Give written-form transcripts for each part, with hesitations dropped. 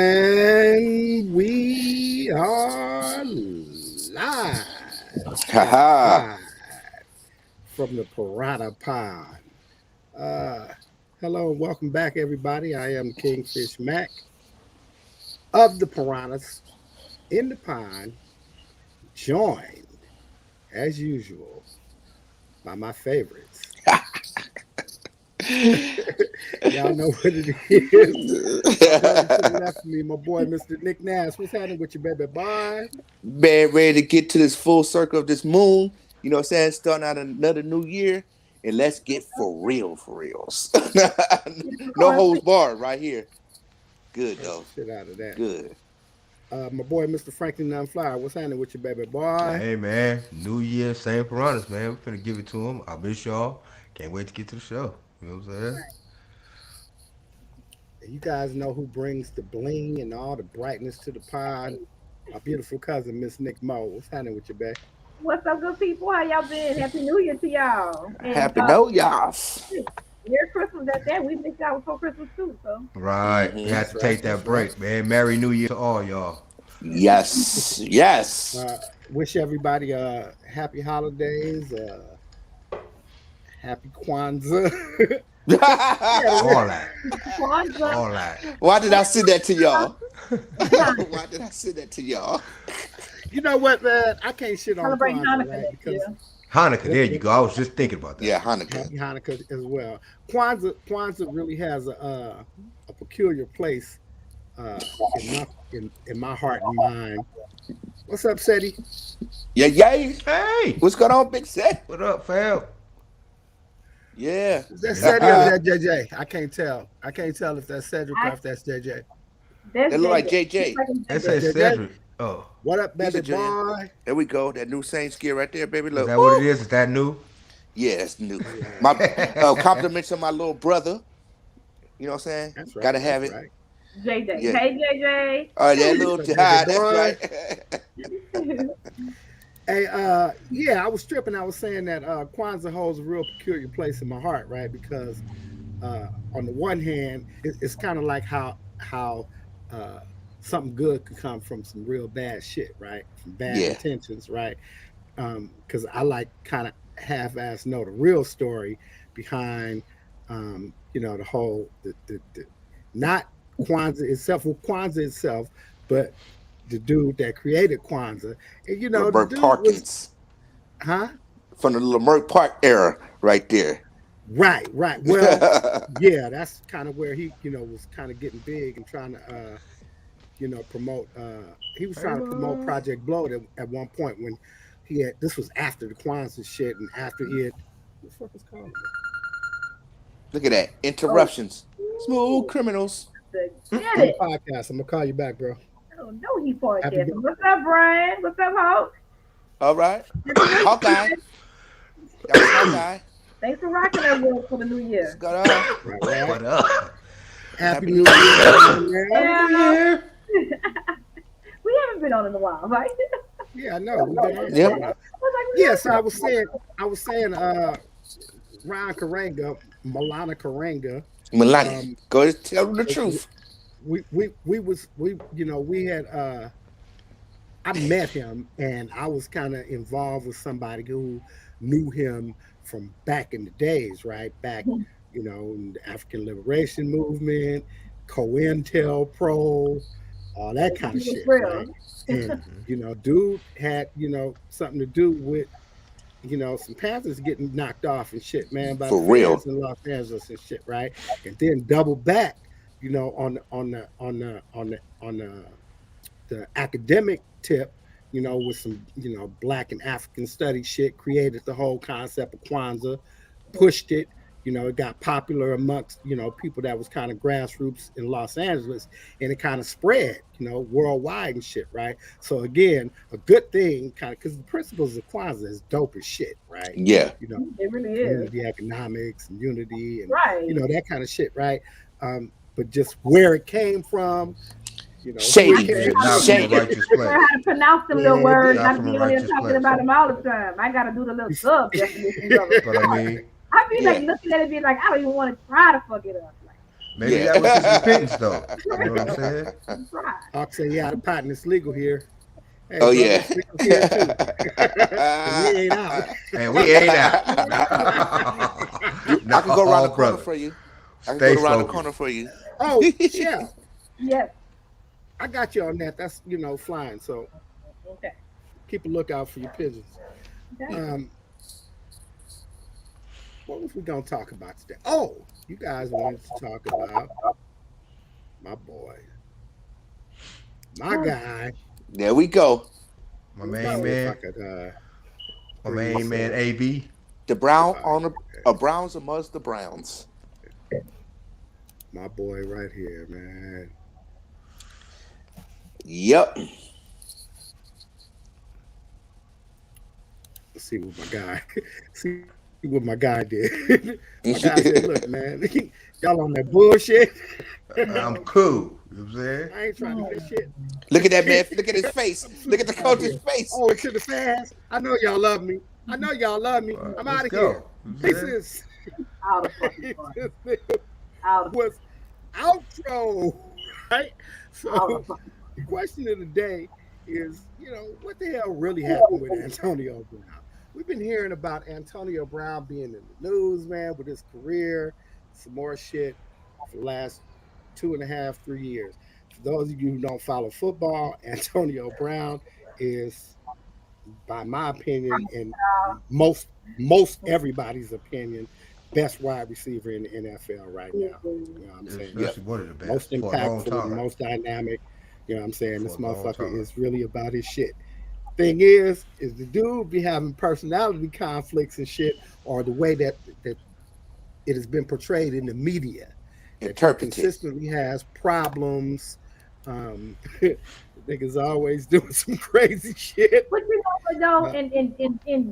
And we are live. Haha. From the Piranha Pond. Hello and welcome back, everybody. I am Kingfish Mac of the Piranhas in the Pond, joined, as usual, by my favorites. Y'all know what it is. To the left of me, my boy, Mr. Nick Nash. What's happening with you, baby boy? Man, ready to get to this full circle of this moon. You know what I'm saying? Starting out another new year. And let's get for reals. No holds barred right here. Good though. Shit out of that. Good. My boy, Mr. Franklin Dunflower. What's happening with you, baby boy? Hey man, New Year, same Piranhas, man. We're finna give it to them. I miss y'all. Can't wait to get to the show. You know what I'm saying? You guys know who brings the bling and all the brightness to the pod? My beautiful cousin, Miss Nick Mo. What's happening with you, babe? What's up, good people? How y'all been? Happy New Year to y'all. And, Happy New Year. Merry Christmas at that. We missed y'all before Christmas too, so. Right. We had to take that break, man. Merry New Year to all y'all. Yes. Yes. Wish everybody happy holidays, happy Kwanzaa. All that. Kwanzaa. All that. Why did I send that to y'all? Why did I send that to y'all? You know what, man? I can't shit on Celebrate Kwanzaa, Hanukkah right? next year. Hanukkah, there you go. I was just thinking about that. Yeah, Hanukkah. Happy Hanukkah as well. Kwanzaa really has a peculiar place in my heart and mind. What's up, Seti? Yeah, yay. Hey, What's going on, Big Set? what up, fam? Yeah. Is that Seti or is that JJ? I can't tell. I can't tell if that's Cedric or if that's JJ. That's They look like JJ. JJ. They say JJ? Cedric. Oh, What up, He's baby a junior. boy? There we go. That new Saints gear right there, baby. is Look. that what it is? Is that new? Yeah, that's new. My compliments on my little brother. You know what I'm saying? That's right. Gotta have that's it. right. JJ. Yeah. Hey, JJ. Oh, that little Baby jihad. boy. That's right. Hey, yeah, I was stripping. I was saying that Kwanzaa holds a real peculiar place in my heart, right? Because on the one hand, it's kind of like how uh, something good could come from some real bad shit, right? From bad Yeah. intentions, right? Because I like kind of half-ass know the real story behind, the whole the not Kwanzaa itself, but the dude that created Kwanzaa, and the Lamert dude was, Parkins huh? from the Lamert Park era, right there. Right. Well, yeah, that's kind of where he, was kind of getting big and trying to, promote. He was trying to promote Project Blow at one point when he had. This was after the Kwanzaa shit and after he had. What the fuck is calling me? Look at that. Interruptions. Smooth criminals. Get On the it. podcast. I'm gonna call you back, bro. Oh, no, he Happy podcasting. What's up, Brian? What's up, Hulk? All right. Hawkeye. That was Hawkeye. Thanks for rocking that world for the new year. Got on. Right. What up? Happy Happy New New Year. Yeah. New Year. We haven't been on in a while, right? Yeah, I know. We've been on Yep. for a while. I was like, Yeah, so I was saying, Ryan Karanga, Milana Karanga. Melania. Go to tell them the truth. We had I met him and I was kind of involved with somebody who knew him from back in the days, right? Back, in the African Liberation Movement, COINTELPRO, all that kind of shit, right? And dude had, something to do with some Panthers getting knocked off and shit, man, by For the real. fans in Los Angeles and shit, right? And then double back, on the academic tip, with some, Black and African study shit, created the whole concept of Kwanzaa, pushed it. It got popular amongst people that was kind of grassroots in Los Angeles, and it kind of spread worldwide and shit, right? So again, a good thing, kind of, because the principles of Kwanzaa is dope as shit, right? Yeah. It really is. Community economics and unity and Right. that kind of shit, right? But just where it came from, Shady. Not from a righteous I place. learn how to pronounce them little words. Not I from be a on there righteous talking place. about them all the time. I gotta do the little sub definitions of it. But I mean, I be like looking at it, be like, I don't even want to try to fuck it up. Like, maybe Yeah. that was his repentance, though. You know what I'm saying? try. I'll say, yeah, the patent is legal here. Hey, Oh brother, yeah. it's legal here too. And we ain't out. And we ain't out. I can go around the corner for you. I can Stay go around the focused. corner for you. Oh, Shell, Yes. I got you on that. That's flying. So Okay. keep a lookout for your pigeons. Okay. What was we gonna talk about today? Oh, you guys wanted to talk about my boy, my guy. There we go. My Let's main see if I man. could, My main man, AB. The Brown on the Browns amongst the Browns. my boy right here, man. Yep. Let's see what my guy. See what my guy did. My guy said, "Look, man, y'all on that bullshit. I'm cool. You know what I'm saying? I ain't trying to get shit. Look at that man. Look at his face. Look at the coach's face. Oh, to the fans. I know y'all love me. I'm Let's out of go. here. You know what I'm saying? This is Out of fucking fun. Out of was outro, right? out So of fucking. the question of the day is, what the hell really happened with Antonio Brown? We've been hearing about Antonio Brown being in the news, man, with his career, some more shit for the last 2.5, 3 years. For those of you who don't follow football, Antonio Brown is, by my opinion, and most everybody's opinion, best wide receiver in the NFL right now. You know what I'm saying? Especially one of the best Most for a long impactful, time. most dynamic. You know what I'm saying? For This a long motherfucker time. is really about his shit. Thing is the dude be having personality conflicts and shit, or the way that it has been portrayed in the media. That he Interpreted. consistently has problems. Niggas always doing some crazy shit. But you know what though, and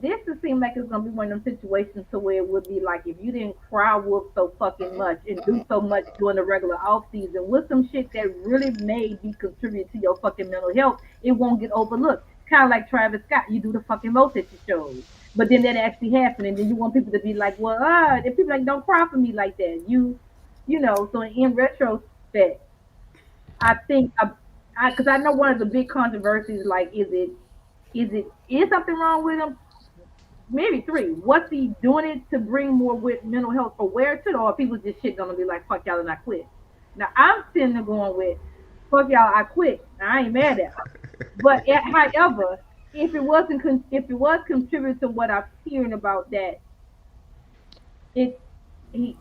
this it seems like it's gonna be one of them situations to where it would be like if you didn't cry wolf so fucking much and do so much during the regular off season with some shit that really may be contribute to your fucking mental health, it won't get overlooked. Kind of like Travis Scott, you do the fucking most that you showed, but then that actually happened, and then you want people to be like, well, if people like don't cry for me like that, you know. So in retrospect, I think because I know one of the big controversies, like, is something wrong with him? Maybe three. What's he doing it to bring more with mental health awareness to it, or people just shit gonna be like, fuck y'all and I quit. Now I'm sitting there going with, fuck y'all, I quit. Now, I ain't mad at him. But however, if it was contributing to what I'm hearing about that, it he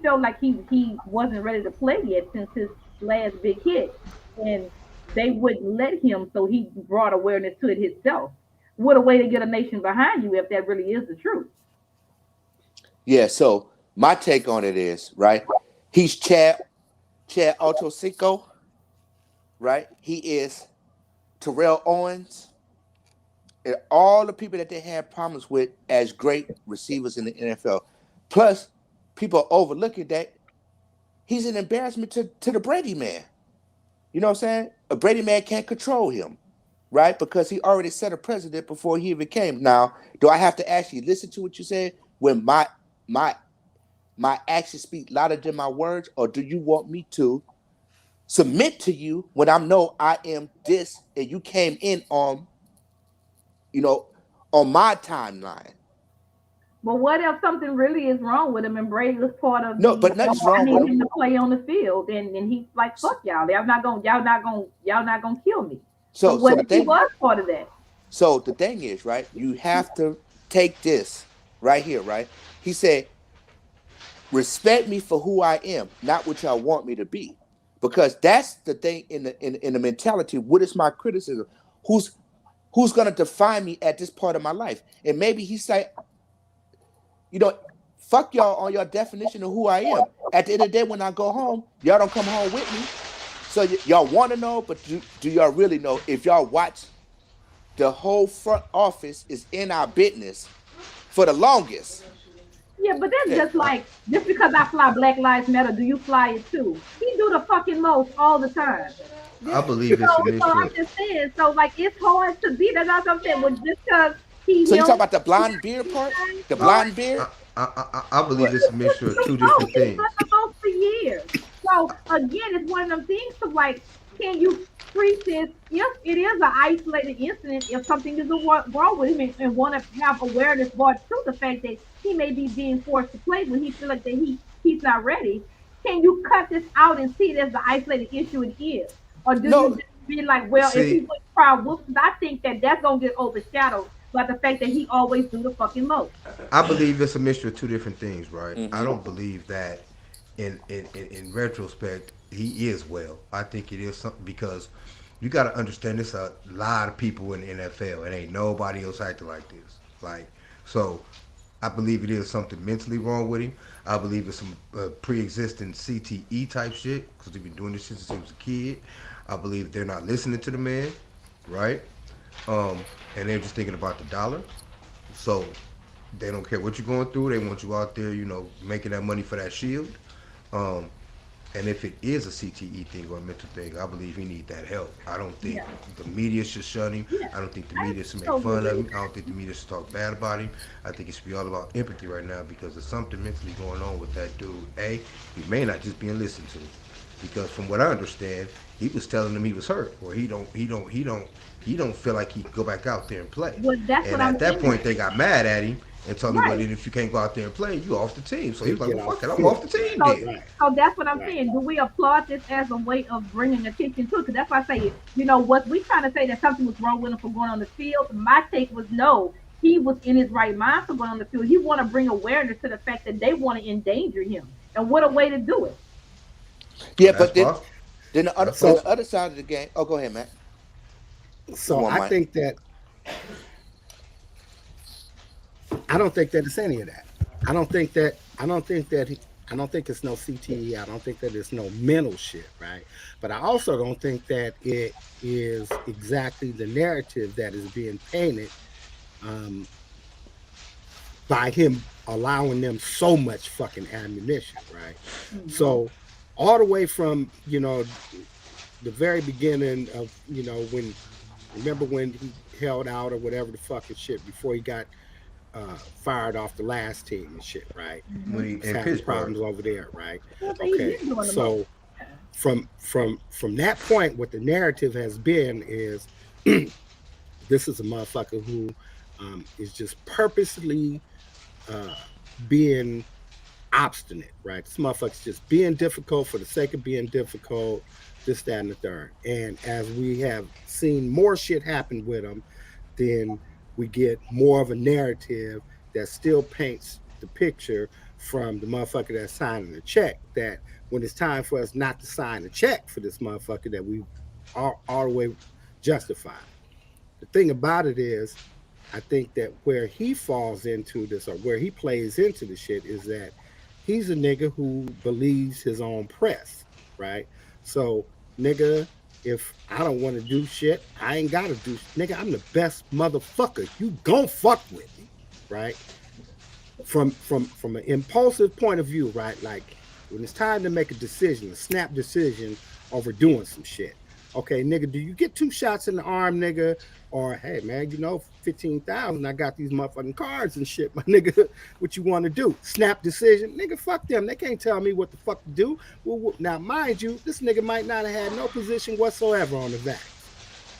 felt like he wasn't ready to play yet since his last big hit, and they wouldn't let him, so he brought awareness to it himself. What a way to get a nation behind you if that really is the truth. Yeah. So my take on it is right. He's Chad Ochocinco, right? He is Terrell Owens, and all the people that they had problems with as great receivers in the NFL. Plus, people are overlooking that he's an embarrassment to the Brady man. You know what I'm saying? A Brady man can't control him, right? Because he already set a precedent before he even came. Now, do I have to actually listen to what you said when my actions speak louder than my words, or do you want me to submit to you when I know I am this and you came in on, on my timeline? But what if something really is wrong with him and Brady was part of No, but nothing's wrong with him. To play on the field and he's like, fuck y'all. Y'all not gonna kill me. So what if he was part of that? So the thing is, right, you have to take this right here, right? He said, respect me for who I am, not what y'all want me to be. Because that's the thing in the mentality. What is my criticism? Who's gonna define me at this part of my life? And maybe he said, Fuck y'all on your definition of who I am. At the end of the day, when I go home, y'all don't come home with me. So y'all want to know, but do y'all really know? If y'all watch, the whole front office is in our business for the longest. Yeah, but that's Okay. just like just because I fly Black Lives Matter, do you fly it too? He do the fucking most all the time. I Yeah. believe it's a So mixture I'm of. just saying, so like it's hard to be. That's what I'm saying. Well, just because So he you talk don't about the do blonde beard part? anything, The or blonde beard? I believe What? it's a mixture of two different He's things. done the most for years. So again, it's one of them things to like, can you treat this if it is an isolated incident, if something is wrong with him and want to have awareness brought to the fact that he may be being forced to play when he feel like that he's not ready. Can you cut this out and see it as the isolated issue it is? Or do you No. just be like, well, if he See, would cry wolf, I think that that's gonna get overshadowed by the fact that he always do the fucking most. I believe it's a mixture of two different things, right? I Mm-hmm. don't believe that in retrospect he is well. I think it is something because you got to understand there's a lot of people in the NFL and ain't nobody else acting like this. Like so, I believe it is something mentally wrong with him. I believe it's some pre-existing CTE type shit because they've been doing this shit since he was a kid. I believe they're not listening to the man, right? And they're just thinking about the dollar. So they don't care what you're going through. They want you out there, making that money for that shield. Um, and if it is a CTE thing or a mental thing, I believe he need that help. I don't think Yeah, the media should shun him. yeah, I don't think the I media should make totally fun of agree him. with I don't think the media should talk bad about him. I think it should be all about empathy right now because there's something mentally going on with that dude. He may not just being listened to, because from what I understand, he was telling them he was hurt, or he don't feel like he can go back out there and play. that. Well, that's what And I'm at that saying. point, they got mad at him and told him, well, Right. then if you can't go out there and play, you off the team. So he You was like, get well, off fuck the it, I'm off field. the team So, then. Right. so that's what I'm Right. saying. Do we applaud this as a way of bringing attention to it? Because that's why I say, what we trying to say that something was wrong with him for going on the field. My take was no, he was in his right mind for going on the field. He want to bring awareness to the fact that they want to endanger him, and what a way to do it. Yeah, That's but then possible. then the other That's then So the possible. other side of the game. Oh, go ahead, Matt. so One I mic. think that I don't think that it's any of that. I don't think it's no CTE. I don't think that it's no mental shit, right? But I also don't think that it is exactly the narrative that is being painted um, by him allowing them so much fucking ammunition, right? Mhm. So all the way from the very beginning of when remember when he held out or whatever the fucking shit before he got fired off the last team and shit, right? When Mhm. He he was in having Pittsburgh, problems over there, right? Well, they Okay, been doing the most. so from that point, what the narrative has been is this is a motherfucker who is just purposely uh, being obstinate, right? This motherfucker's just being difficult for the sake of being difficult, this, that, and the third. And as we have seen more shit happen with him, then we get more of a narrative that still paints the picture from the motherfucker that's signing the check that when it's time for us not to sign a check for this motherfucker that we all the way justified. The thing about it is, I think that where he falls into this or where he plays into the shit is that he's a nigga who believes his own press, right? So, nigga, if I don't want to do shit, I ain't gotta do nigga, I'm the best motherfucker. You gon' fuck with me, right? From an impulsive point of view, right? Like when it's time to make a decision, a snap decision over doing some shit. Okay, nigga, do you get two shots in the arm, nigga? Or hey man, 15,000, I got these motherfucking cards and shit, my nigga. What you want to do? Snap decision, nigga. Fuck them. They can't tell me what the fuck to do. Well, now, mind you, this nigga might not have had no position whatsoever on the vax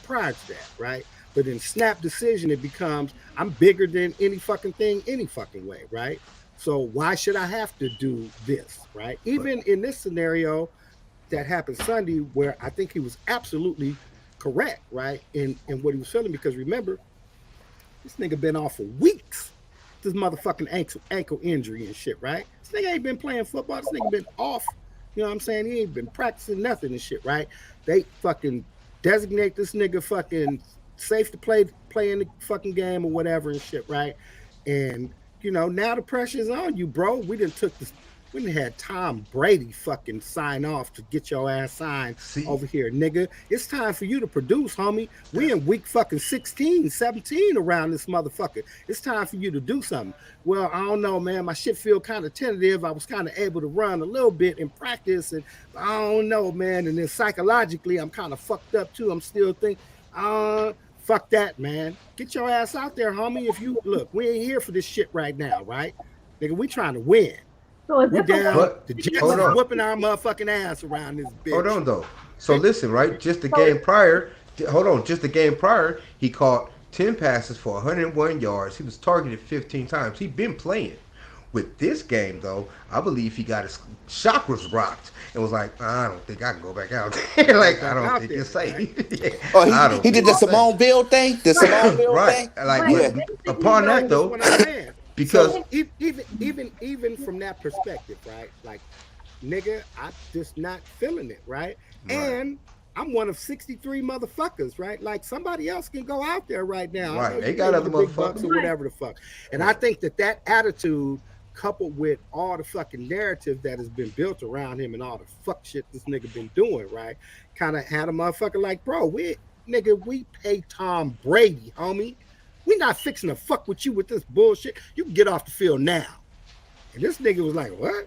prior to that, right? But in snap decision, it becomes I'm bigger than any fucking thing, any fucking way, right? So why should I have to do this, right? but Even in this scenario that happened Sunday, where I think he was absolutely correct, right? In what he was feeling, because remember, this nigga been off for weeks. This motherfucking ankle injury and shit, right? This nigga ain't been playing football. This nigga been off. You know what I'm saying? He ain't been practicing nothing and shit, right? They fucking designate this nigga fucking safe to play in the fucking game or whatever and shit, right? And now the pressure is on you, bro. We done had Tom Brady fucking sign off to get your ass signed See, over here, nigga. It's time for you to produce, homie. We in week fucking 16, 17 around this motherfucker. It's time for you to do something. Well, I don't know, man. My shit feel kind of tentative. I was kind of able to run a little bit in practice, and I don't know, man. And then psychologically, I'm kind of fucked up too. I'm still thinking, fuck that, man. Get your ass out there, homie. If you look, we ain't here for this shit right now, right? Nigga, we trying to win. So is We this a way down. but The Jets hold is on. whooping our motherfucking ass around this Hold bitch. on though. So listen, right? Just the game prior. Hold on. Just the game prior, he caught 10 passes for 101 yards. He was targeted 15 times. He been playing. With this game though, I believe he got his chakras rocked and was like, I don't think I can go back out there. Right Like I back don't out think there, it's right? safe. Yeah, Oh, I he don't did think the it's safe. Simone Bill thing. The right? Simone Bill Right. thing. Like But Yeah. upon No, that that's though, what I'm saying. because So even from that perspective, right? Nigga, I'm just not feeling it, right? right, And I'm one of 63 motherfuckers, right? Like somebody else can go out there right now. I know right, they you got give me other the big bucks motherfuckers. or Right. whatever the fuck. And I Right. think that attitude, coupled with all the fucking narrative that has been built around him and all the fuck shit this nigga been doing, right? Kind of had a motherfucker like, bro, we pay Tom Brady, homie. We not fixing to fuck with you with this bullshit. You can get off the field now. And this nigga was like, what?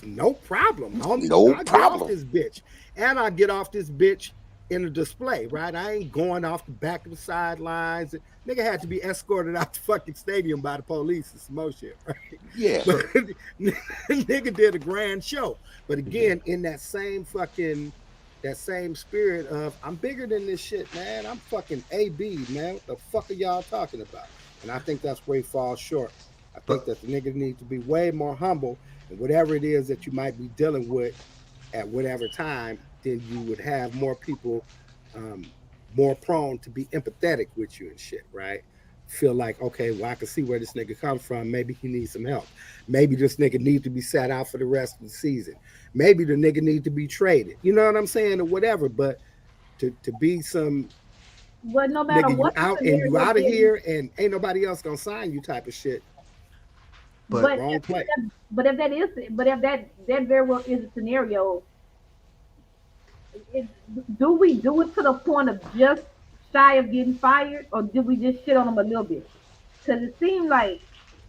No problem, homie. No I'll get off problem. this bitch. And I'll get off this bitch in a display, right? I ain't going off the back of the sidelines. Nigga had to be escorted out the fucking stadium by the police and some more shit, right? Yeah. But nigga did a grand show. But again, in that same spirit of I'm bigger than this shit, man. I'm fucking AB, man. What the fuck are y'all talking about? And I think that's where he falls short. I think But that the nigga needs to be way more humble, and whatever it is that you might be dealing with at whatever time, then you would have more people um, more prone to be empathetic with you and shit, right? Feel like, okay, well, I can see where this nigga comes from. Maybe he needs some help. Maybe this nigga needs to be sat out for the rest of the season. Maybe the nigga needs to be traded. You know what I'm saying? Or whatever. But to be some But no matter nigga, you what the out and you scenario out of is, here and ain't nobody else gonna sign you type of shit. but but Wrong play. if that very well is a scenario, it, do we do it to the point of just shy of getting fired, or do we just shit on them a little bit? Because it seemed like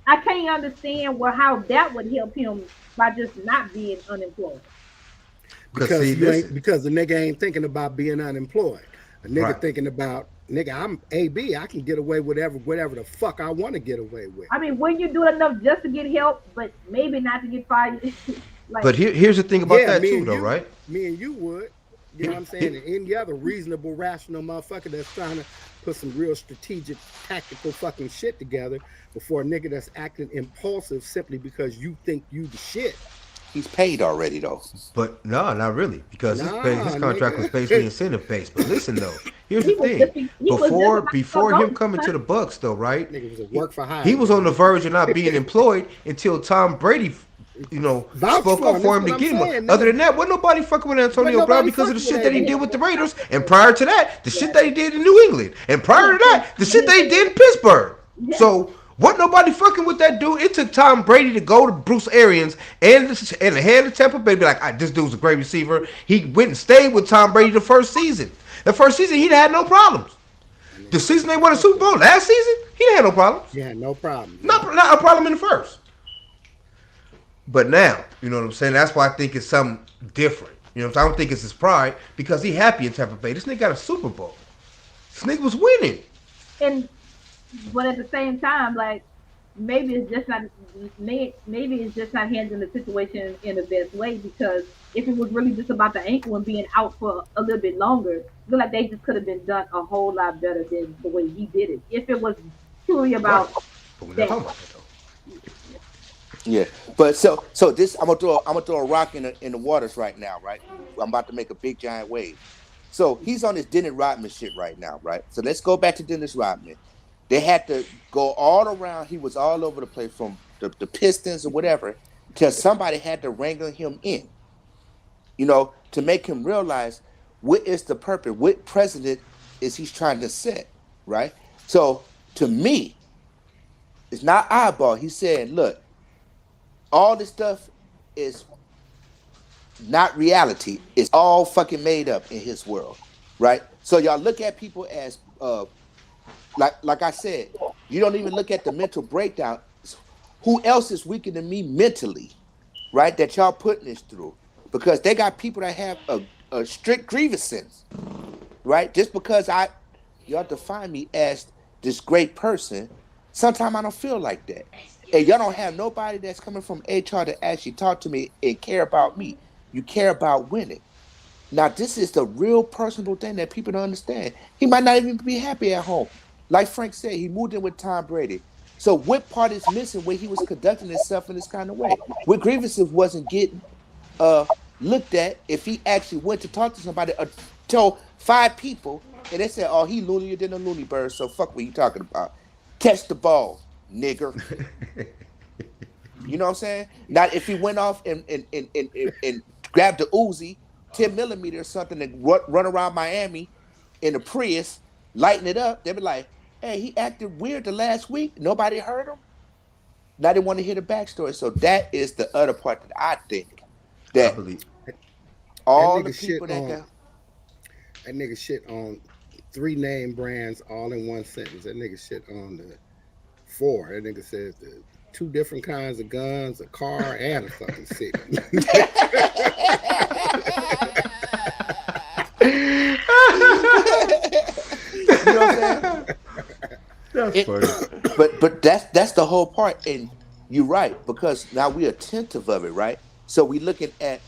I can't understand how that would help him by just not being unemployed. because see, listen, Because the nigga ain't thinking about being unemployed. A nigga right. thinking about nigga, I'm AB. I can get away with whatever the fuck I want to get away with. I mean, when you do enough just to get help, but maybe not to get fired, like But here's the thing about Yeah, that too, though, right? me and you would. You know what I'm saying? And any other reasonable, rational motherfucker that's trying to put some real strategic, tactical fucking shit together before a nigga that's acting impulsive simply because you think you the shit. He's paid already though. But no, not really, because his Nah, contract was basically nigga. incentive based. But listen though, here's the he was thing: just he was just about to before go him coming to the Bucks, though, right? Nigga was a He, work for hire. he was on the verge of not being employed until Tom Brady, Vouch spoke for up him. for That's him what to I'm get him. saying, Other nigga. than that, wasn't nobody fucking with Wasn't Antonio Brown nobody because of the fucking with shit that he AB. did with the Raiders, and prior to that, the shit that he did in New England, and prior to Yeah, that, the shit that he did in Pittsburgh. yeah. So. Wasn't nobody fucking with that dude. It took Tom Brady to go to Bruce Arians and the head of Tampa Bay, be like, this dude's a great receiver. He went and stayed with Tom Brady the first season. The first season, he had no problems. That The nigga said, season they "Man, won the fuck Super that." Bowl last season, he didn't have no problems. Yeah, no problem. Yeah. Not a problem in the first. But now, you know what I'm saying? That's why I think it's something different. You know what I'm saying? I don't think it's his pride because he happy in Tampa Bay. This nigga got a Super Bowl. This nigga was winning. And but at the same time, like maybe it's just not maybe it's just not handling the situation in the best way, because if it was really just about the ankle and being out for a little bit longer, I feel like they just could have been done a whole lot better than the way he did it. If it was truly Right. about But we're not that. talking about that though. Yeah, but so this I'm gonna throw a rock in the waters right now, right? I'm about to make a big giant wave. So he's on this Dennis Rodman shit right now, right? So let's go back to Dennis Rodman. They had to go all around. He was all over the place from the Pistons or whatever, till somebody had to wrangle him in, to make him realize what is the purpose, what precedent is he's trying to set, right? So to me, It's not eyeball. He's saying, look, all this stuff is not reality. It's all fucking made up in his world, right? So y'all look at people as like I said, you don't even look at the mental breakdown. Who else is weaker than me mentally, right? That y'all putting this through, because they got people that have a strict grievance sense, right? Just because y'all define me as this great person, sometimes I don't feel like that. And y'all don't have nobody that's coming from HR to actually talk to me and care about me. You care about winning. Now, this is the real personable thing that people don't understand. He might not even be happy at home. Like Frank said, he moved in with Tom Brady. So what part is missing where he was conducting himself in this kind of way? What grievances wasn't getting uh looked at if he actually went to talk to somebody or told 5 people and they said, oh, he loonier than a loony bird, so fuck what you talking about. Catch the ball, nigger. You know what I'm saying? Not if he went off and grabbed the Uzi, 10 millimeter or something, and run around Miami in a Prius, lighting it up. They'd be like, hey, he acted weird the last week. Nobody heard him. Now they want to hear the backstory. So that is the other part that I think I that believe. That all the nigga shit people that on got. that nigga shit on 3 name brands all in one sentence. That nigga shit on the 4. That nigga says the 2 different kinds of guns, a car, and a fucking city. You know what I'm saying? That's funny. But that's the whole part, and you're right, because now we're attentive of it, right? So we're looking at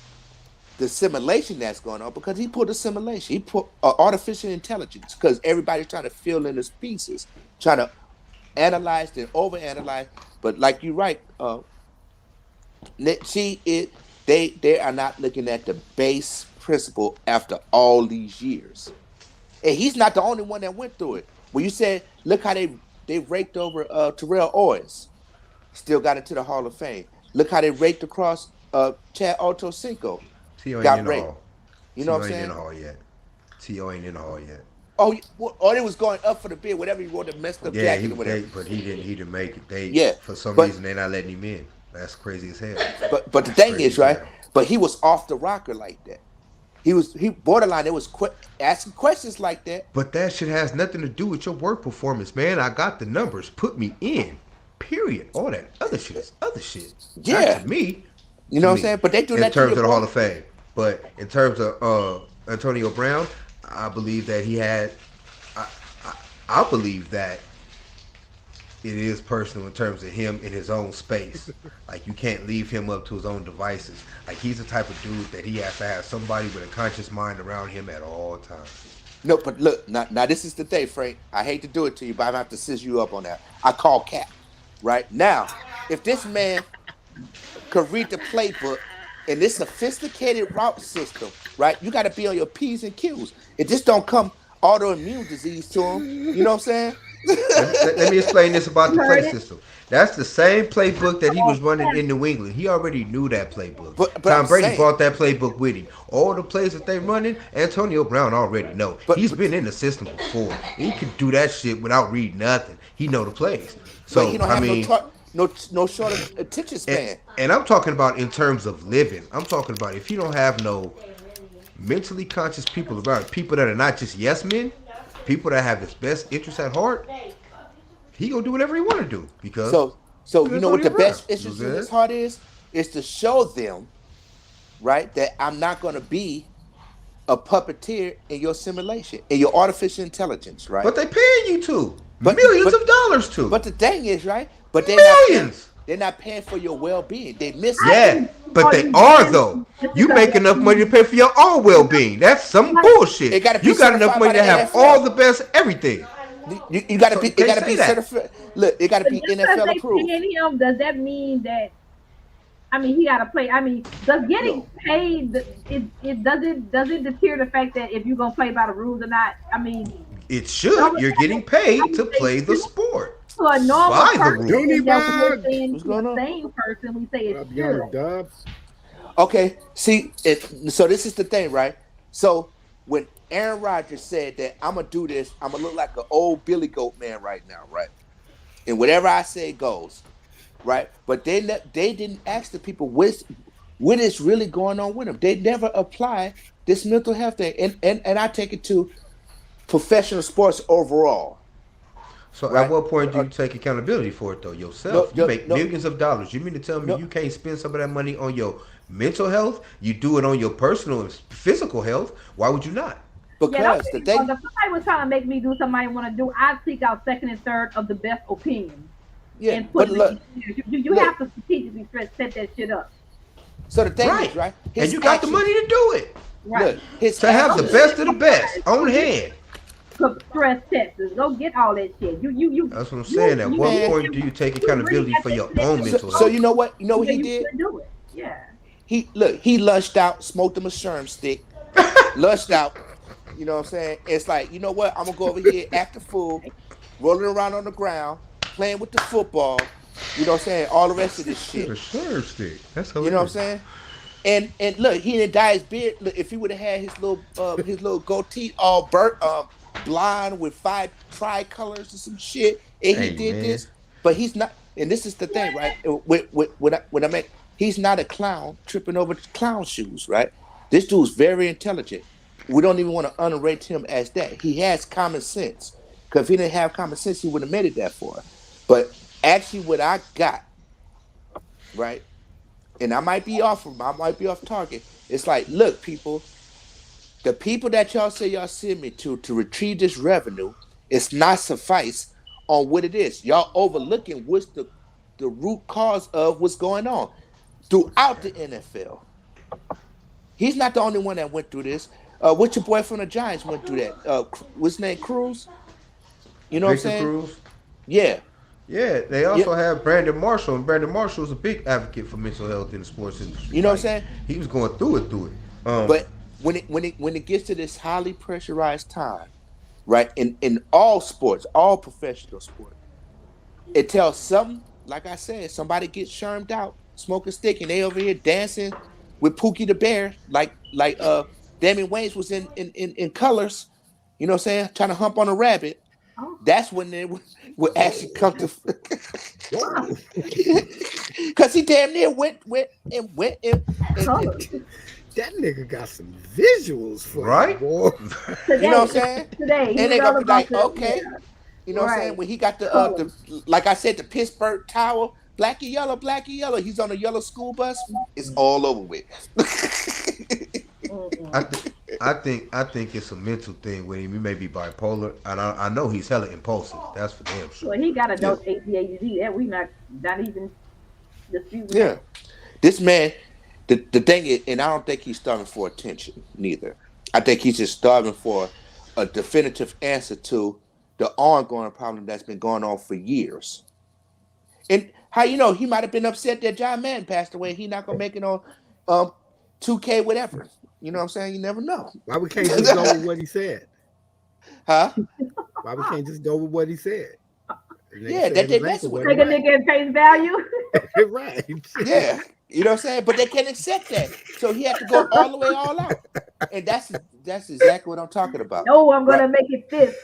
the simulation that's going on, because he put a simulation, he put artificial intelligence, because everybody's trying to fill in his pieces, trying to analyze and overanalyze. But like you're right, see it. They are not looking at the base principle after all these years. And he's not the only one that went through it. When you said, look how they raked over Terrell Owens, still got into the Hall of Fame. Look how they raked across Chad Ochocinco, T.O. ain't in got the raped. hall. You know T.O. what I'm ain't in the saying? hall yet. T.O. ain't in the hall yet. Oh, or it was going up for the bid, whatever you wore, the messed up Yeah, jacket or whatever. but he didn't make it. They Yeah, for some but reason they're not letting him in. That's crazy as hell. but the That's thing crazy is, as right? hell. But he was off the rocker like that. He borderline. It was asking questions like that. But that shit has nothing to do with your work performance, man. I got the numbers. Put me in. Period. All that other shit is other shit. Not to Yeah, me. you To know what I'm me. saying. But they do In that to terms your of the Hall boy. of Fame. But in terms of Antonio Brown, I believe that he had I, I believe that it is personal in terms of him in his own space. Like you can't leave him up to his own devices. Like he's the type of dude that he has to have somebody with a conscious mind around him at all times. No, but look, now this is the thing, Frank. I hate to do it to you, but I'm gonna have to sizz you up on that. I call cap. Right now, if this man could read the playbook in this sophisticated route system, right? You got to be on your P's and Q's. It just don't come autoimmune disease to him. You know what I'm saying? Let me explain this about You the play heard it? system. That's the same playbook that he Oh, was running in New England. He already knew that playbook. but I'm Tom Brady saying, brought that playbook with him. All the plays that they running, Antonio Brown already know. but He's but been in the system before. He can do that shit without reading nothing. He know the plays. but he So don't I have mean, no short attention and, span. and I'm talking about in terms of living. I'm talking about if you don't have no mentally conscious people around, people that are not just yes men, people that have his best interest at heart, he gonna do whatever he want to do because So it's you know what Antonio the Brown. best You know what interest I'm in his saying? heart is to show them, right, that I'm not going to be a puppeteer in your simulation, in your artificial intelligence, right? But they paying you to But millions but of dollars to but the thing is, right? But they're not paying. millions. They're not paying for your well-being. They miss I it. Yeah, think but all they you are doing though. is just You because make that enough money to pay for your own well being. That's some like It bullshit. got to be You got enough certified by money the to have all NFL. the best everything. You got to So be. you It can't got to be say that. certified. Look, it got to but be just because NFL they approved. paying him, does that mean that I mean he gotta play I mean, does getting No, paid it deter the fact that if you're gonna play by the rules or not? I mean It some should. You're getting I paid to would say play the sport to a normal by the person rules. Dooney in that Bug. position, what's to going a on? sane person, we say What it up, should. Young Dub? Okay, see, so this is the thing, right? So when Aaron Rodgers said that I'm gonna do this, I'm gonna look like an old Billy Goat man right now, right? and whatever I say goes, right? But they didn't ask the people what is really going on with them. They never apply this mental health thing, and I take it to professional sports overall, So at right? what point do you take accountability for it though No, yourself? You no, make no, millions of dollars. You mean to tell me no, you can't spend some of that money on your mental health? You do it on your personal and physical health. Why would you not? Yeah, don't because get the me wrong. thing, If somebody was trying to make me do something I want to do, I'd seek out second and third of the best opinions yeah. and put But them look, in these. You look. have to strategically set that shit up. So the thing Right. is, right? And His you got the actions. money to do it. Right. Look, his To have the Don't actions. best get of the me best on wrong. hand. Stress tests. Go get all that shit. That's what I'm saying. At what Man. point do you take you really accountability got for that your shit own to So, mental so health? you know what? You know what yeah, he you did? should do it. Yeah. He lushed out, smoked him a sherm stick, lushed out. You know what I'm saying? It's like, you know what? I'm gonna go over here, act a fool, rolling around on the ground, playing with the football. You know what I'm saying? All the rest of this Get shit. a slurve stick. That's You know what I'm hilarious. saying? And look, he didn't dye his beard. Look, if he would have had his little goatee all burnt blonde with five tricolors or some shit, and he Hey did man. this, but he's not. And this is the thing, right? When I make, he's not a clown tripping over clown shoes, right? This dude's very intelligent. We don't even want to underrate him as that. He has common sense. Because if he didn't have common sense, he wouldn't have made it that far. But actually, what I got, right? And I might be off target. It's like, look, people, the people that y'all say y'all send me to retrieve this revenue, it's not suffice on what it is. Y'all overlooking what's the root cause of what's going on throughout the NFL. He's not the only one that went through this. What's your boy from the Giants went through that? What's his name? Cruz? You know what I'm Victor saying? Cruz. Yeah. Yeah, they Yeah. also have Brandon Marshall, and Brandon Marshall is a big advocate for mental health in the sports industry. You know what I'm Like saying? he was going through it. But when it gets to this highly pressurized time, right? In all sports, all professional sports, it tells something, like I said, somebody gets shermed out, smoking a stick, and they over here dancing with Pookie the Bear, like Damian Wayans was in Colors, you know what I'm saying? Trying to hump on a rabbit. Oh, That's when they would actually Whoa. come to Whoa. because he damn near went and colors. That nigga got some visuals for you, Right? boy. you know Today, what I'm saying? today, And he's they all gonna be about like, the okay, yeah, you know what I'm saying? right. When he got Colors. the like I said, the Pittsburgh towel, black and yellow, black and yellow. He's on a yellow school bus. It's all over with. I Mm-mm. think I think it's a mental thing with him. He may be bipolar, and I know he's hella impulsive. That's for damn sure. Well, he got Yeah, adult ADHD. That we not even disputing yeah. that. This man, the thing is, and I don't think he's starving for attention neither. I think he's just starving for a definitive answer to the ongoing problem that's been going on for years. And how you know he might have been upset that John Madden passed away. He not gonna make it on um 2K whatever. You know what I'm saying? You never know. Why we can't just go with what he said? Huh? Why we can't just go with what he said? The nigga Yeah, said that they his ankle messing with Take him. a wasn't nigga at face value. right. Right. Yeah. You know what I'm saying? But they can't accept that. So he had to go all the way all out. And that's exactly what I'm talking about. No, I'm Right? gonna make it this.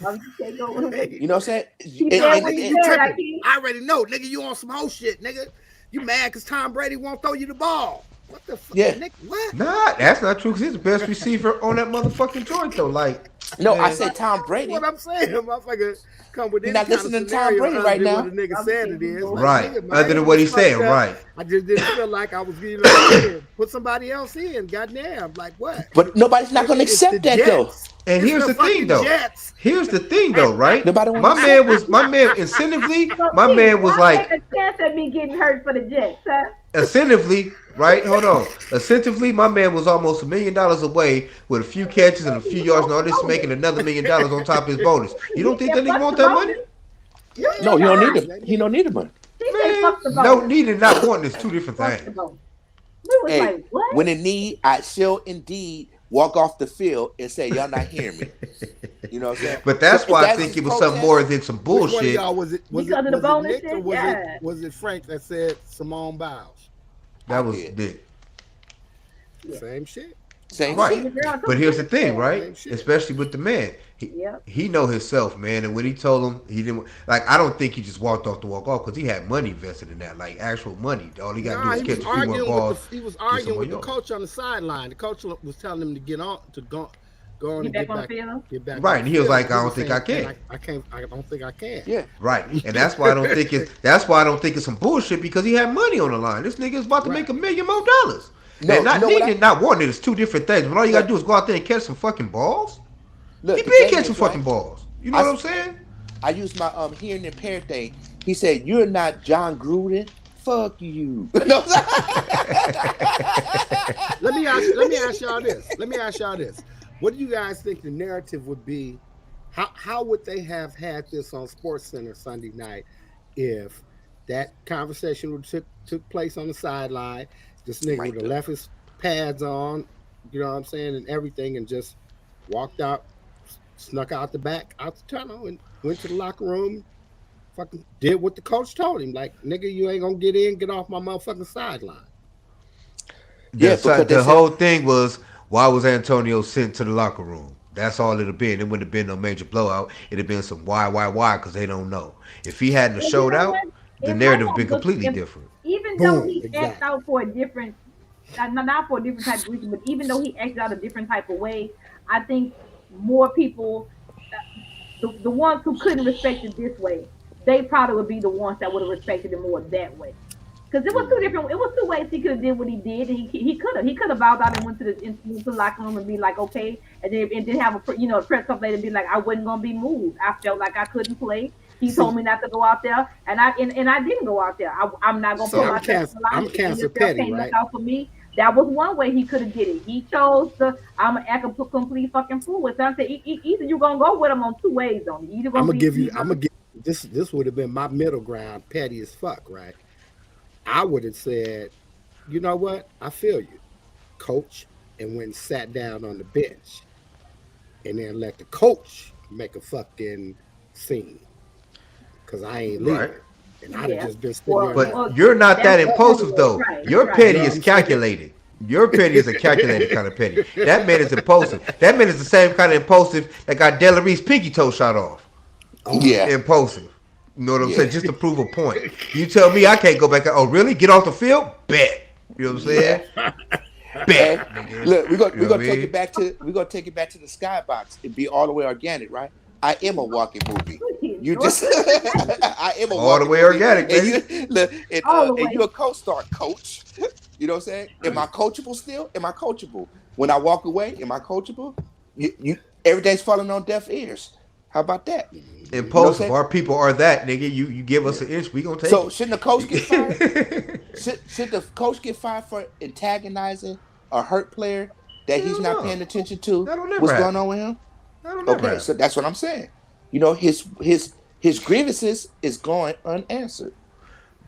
I'm just can't go with it. You know what I'm saying? He And, said Nah, and, what nigga, he you and said. I tripping. can't. I already know, nigga, you on some whole shit, nigga. You mad because Tom Brady won't throw you the ball. What the fuck? yeah. Nigga, what? Nah, that's not true. Cause he's the best receiver on that motherfucking joint though. Like, No, I man, said Tom That's what Brady. I'm saying. Motherfucker come with You're any not kind of listening to Tom scenario Brady other right than what now. a nigga I'm said it saying is. Like, right? nigga, my Other than ankle what was he said, fucked up. right? I just didn't feel like I was, saying, put somebody else in. Goddamn. Like, what? But nobody's not gonna Nigga, it's the accept that though. Jets. And It's here's the the thing fucking though. Jets. Here's the thing though, right? Nobody wanna My accept man was incentively. So, My Steve, man was why take like a chance at me getting hurt for the Jets, huh? incentively, right? Hold on. Incentively, my man was almost $1 million away with a few catches and a few He yards, wants and all the this bonus. making another $1 million on top of his bonus. You He don't think said, that nigga fuck want the that money? bonus. Yeah. No, he don't need Yeah. them. He don't need the money. He said, Man, fuck the no bonus. need and not wanting is two different Fuck the things. bonus. We was Hey, like, what? when in need, I shall indeed walk off the field and say, y'all not hearing me. You know what I'm saying? But So that's if why I that's think his it was something protest, more than some Which one of bullshit. y'all was it? Because of the Was it bonus Nick or shit? was Yeah. it Frank that said Simone Biles? That I was did. dick. Yeah. Same shit. Same Right. shit. But here's the thing, right? Same shit. Especially with the man. Yep. He know himself, man. And when he told him he didn't like, I don't think he just walked off the walk off because he had money invested in that, like actual money. All he got to do Nah, is catch a few more balls. he was get some arguing more with the yards. coach on the sideline. The coach was telling him to get on to go on Get and back on the field. get back. Right, on and the he was field. like, I don't think I saying, can. I can't. I don't think I can. Yeah. Right, and that's why I don't think it's some bullshit because he had money on the line. This nigga is about to make $1 million more. No, And not you know needing not wanting is two different things. But all you gotta do is go out there and catch some fucking balls. Look, He the been thing catching is, fucking right, balls. You know what I'm saying? I used my hearing impaired thing. He said, "You're not John Gruden. Fuck you." No. Let me ask y'all this. What do you guys think the narrative would be? How would they have had this on Sports Center Sunday night if that conversation would took place on the sideline? This nigga would have left his pads on, you know what I'm saying, and everything, and just walked out, snuck out the tunnel, and went to the locker room. Fucking did what the coach told him. Like, nigga, you ain't gonna get off my motherfucking sideline. Yeah, because The whole thing was why was Antonio sent to the locker room? That's all it'd have been. It wouldn't have been no major blowout. It'd have been some why, because they don't know. If he hadn't And showed you know out, what? the If narrative would Homo been was- completely if- different. Even though Boom, he exactly. acted out for a different, not for a different type of reason, but even though he acted out a different type of way, I think more people, the ones who couldn't respect it this way, they probably would be the ones that would have respected it more that way. Because it was two different. It was two ways he could have did what he did. And he could have bowed out and went to the locker room and be like, okay, and then have a press conference later and be like, I wasn't gonna be moved. I felt like I couldn't play. He told me not to go out there, and I didn't go out there. I'm not gonna So put myself on the line. I'm If Cancer yourself Petty, can't right? look out for me. That was one way he could have did it. He chose to. I'm an act a complete fucking fool with something. Either you gonna go with him on two ways on. Either I'm gonna gonna give this would have been my middle ground, petty as fuck, right? I would have said, you know what? I feel you, coach, and went and sat down on the bench, and then let the coach make a fucking scene, because I ain't leaving. Right. And I'd have just been sitting Well, there. But you're not that impulsive though. Right, Your right. petty You know is what I'm saying? calculated. Your petty is a calculated kind of petty. That man is impulsive. That man is the same kind of impulsive that got Delary's pinky toe shot off. Yeah. Impulsive. You know what I'm Yeah. saying? Just to prove a point. You tell me I can't go back. Oh, really? Get off the field? Bet. You know what I'm saying? Bet. nigga. Look, we're You know gonna what I take mean? it back to the skybox and be all the way organic, right? I am a walking movie. You just I am a All walking the way movie. organic, And baby. you look All the and way. you a co-star coach. You know what I'm saying? Am I coachable still? Am I coachable? When I walk away, am I coachable? You everything's falling on deaf ears. How about that? Impulsive. You know Our people are that, nigga. You give us an inch, we gonna take So it. shouldn't the coach get fired? should the coach get fired for antagonizing a hurt player that he's Hell not no. paying attention to? That'll never What's happen. going on with him? That'll never Okay, happen. so that's what I'm saying. You know, his grievances is going unanswered.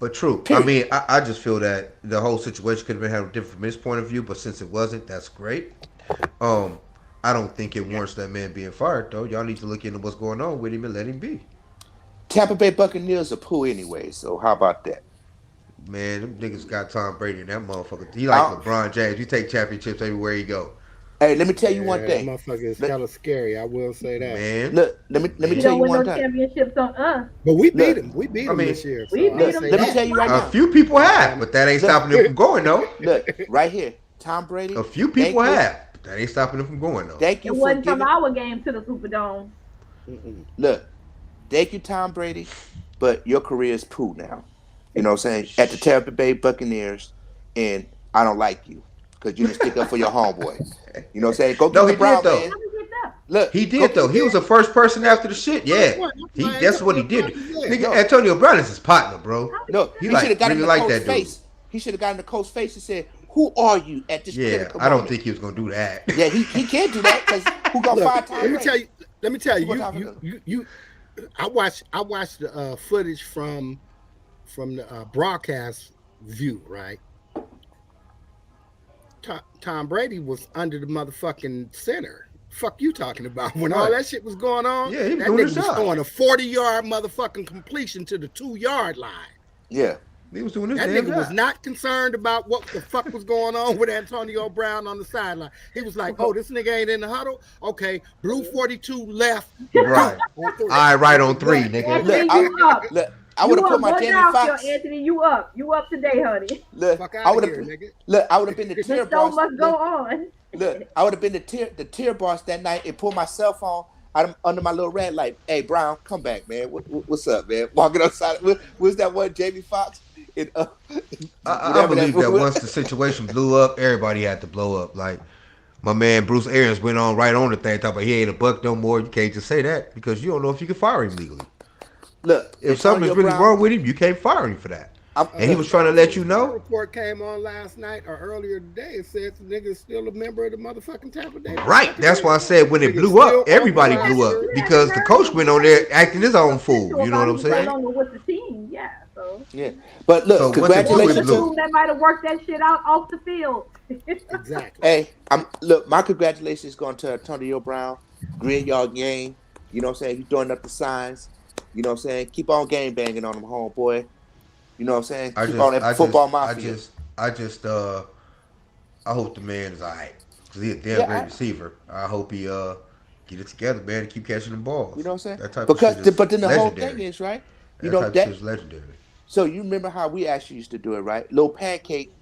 But true. Period. I mean, I just feel that the whole situation could have been handled different from his point of view, but since it wasn't, that's great. I don't think it warrants that man being fired, though. Y'all need to look into what's going on with him and let him be. Tampa Bay Buccaneers are poo anyway, so how about that? Man, them niggas got Tom Brady and that motherfucker. He like Oh. LeBron James. He take championships everywhere he go. Hey, let me tell you one That thing. motherfucker is Look- hella scary. I will say that. Man. Look, let me He tell don't you win one no thing. championships on us. But we beat Look, him. We beat I him mean, this year. we so beat I'll him. say Let me that. tell you right A now. few people have, but that ain't stopping them from going, though. Look, right here, Tom Brady. A few people thank you- have. But that ain't stopping them from going, though. Thank you It for wasn't from giving. our game to the Superdome. Look, thank you, Tom Brady, but your career is poo now. You know what I'm saying? At the Tampa Bay Buccaneers, and I don't like you because you didn't stick up for your homeboy. You know what I'm saying? Go get No, the he Brown did, though. man. How did we get that? Look, He go did though. get He was the first person after the shit. Yeah, that's what he did. Nigga, No. Antonio Brown is his partner, bro. No, He he like- should have got really in the like coach's that dude. face. He should have got in the coach's face and said, "Who are you at this Yeah, critical I don't moment?" think he was gonna do that. Yeah, he can't do that because who got Look, 5 times? let me tell you. Let me tell you. What You. I watched the footage from the broadcast view. Right. Tom Brady was under the motherfucking center. Fuck you talking about when all Right. that shit was going on? Yeah, he was that doing nigga his was job. throwing a 40-yard motherfucking completion to the 2-yard line. Yeah, He was doing his That damn nigga was job. not concerned about what the fuck was going on with Antonio Brown on the sideline. He was like, "Oh, this nigga ain't in the huddle. Okay, blue 42 left, go Right. on three." All right, right on Look, 3, nigga. look, Anthony, I, you up. look, I would You have put up. my Go Jamie down, Phil. Foxx. Anthony, you up. You up today, honey. Look, Fuck I out would of have. here, nigga. Look, I would have been the The tear show boss. must go on. Look, I would have been the tear boss that night and pull my cell phone out under my little red light. Hey, Brown, come back, man. What's up, man? Walking outside. Was that one Jamie Foxx? And, I whatever that believe that was. once the situation blew up, everybody had to blow up. Like my man Bruce Arians went on right on the thing, talking about he ain't a buck no more. You can't just say that because you don't know if you can fire him legally. Look, If something Antonio is really Brown. wrong with him, you can't fire him for that. And he Look, was trying to let you That know. report came on last night or earlier today. It said the nigga's still a member of the motherfucking Tampa Bay Right. That's why I Buccaneers. said when it Nigga's blew up, still on the everybody Yeah, blew roster. up yeah, he because the heard coach went on there acting his own fool. You know what I'm he was no saying? longer with the team. Yeah, so. yeah, but look, So once it blew, Or it the congratulations to. blew. team that might have worked that shit out off the field. Exactly. Hey, my congratulations going to Antonio Brown. Great y'all game. You know what I'm saying? You throwing up the signs. You know what I'm saying? Keep on game banging on them, homeboy. You know what I'm saying? I Keep on just, that I just, football I mafia. just, I just, I hope the man is alright because he's a damn great Yeah, receiver. I hope he get it together, man, and keep catching the you balls. know what I'm saying? That type of Because shit is but then the whole thing legendary. is right. You That know type of shit that. is legendary. So you remember how we actually used to do it, right? Lil Pancake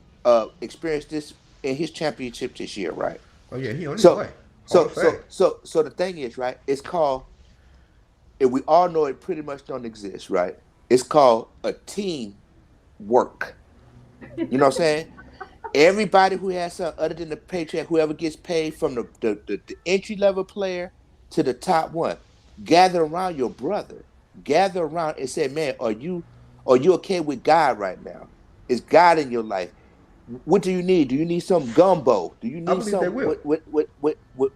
experienced this in his championship this year, right? Oh yeah, he on his So way. Hall so of Fame. so so so the thing is, right? It's called, and we all know it pretty much don't exist, right? It's called a team work. You know what I'm saying? Everybody who has something other than the paycheck, whoever gets paid from the entry level player to the top one, gather around your brother. Gather around and say, man, are you okay with God right now? Is God in your life? What do you need? Do you need some gumbo? Do you I need believe they some will.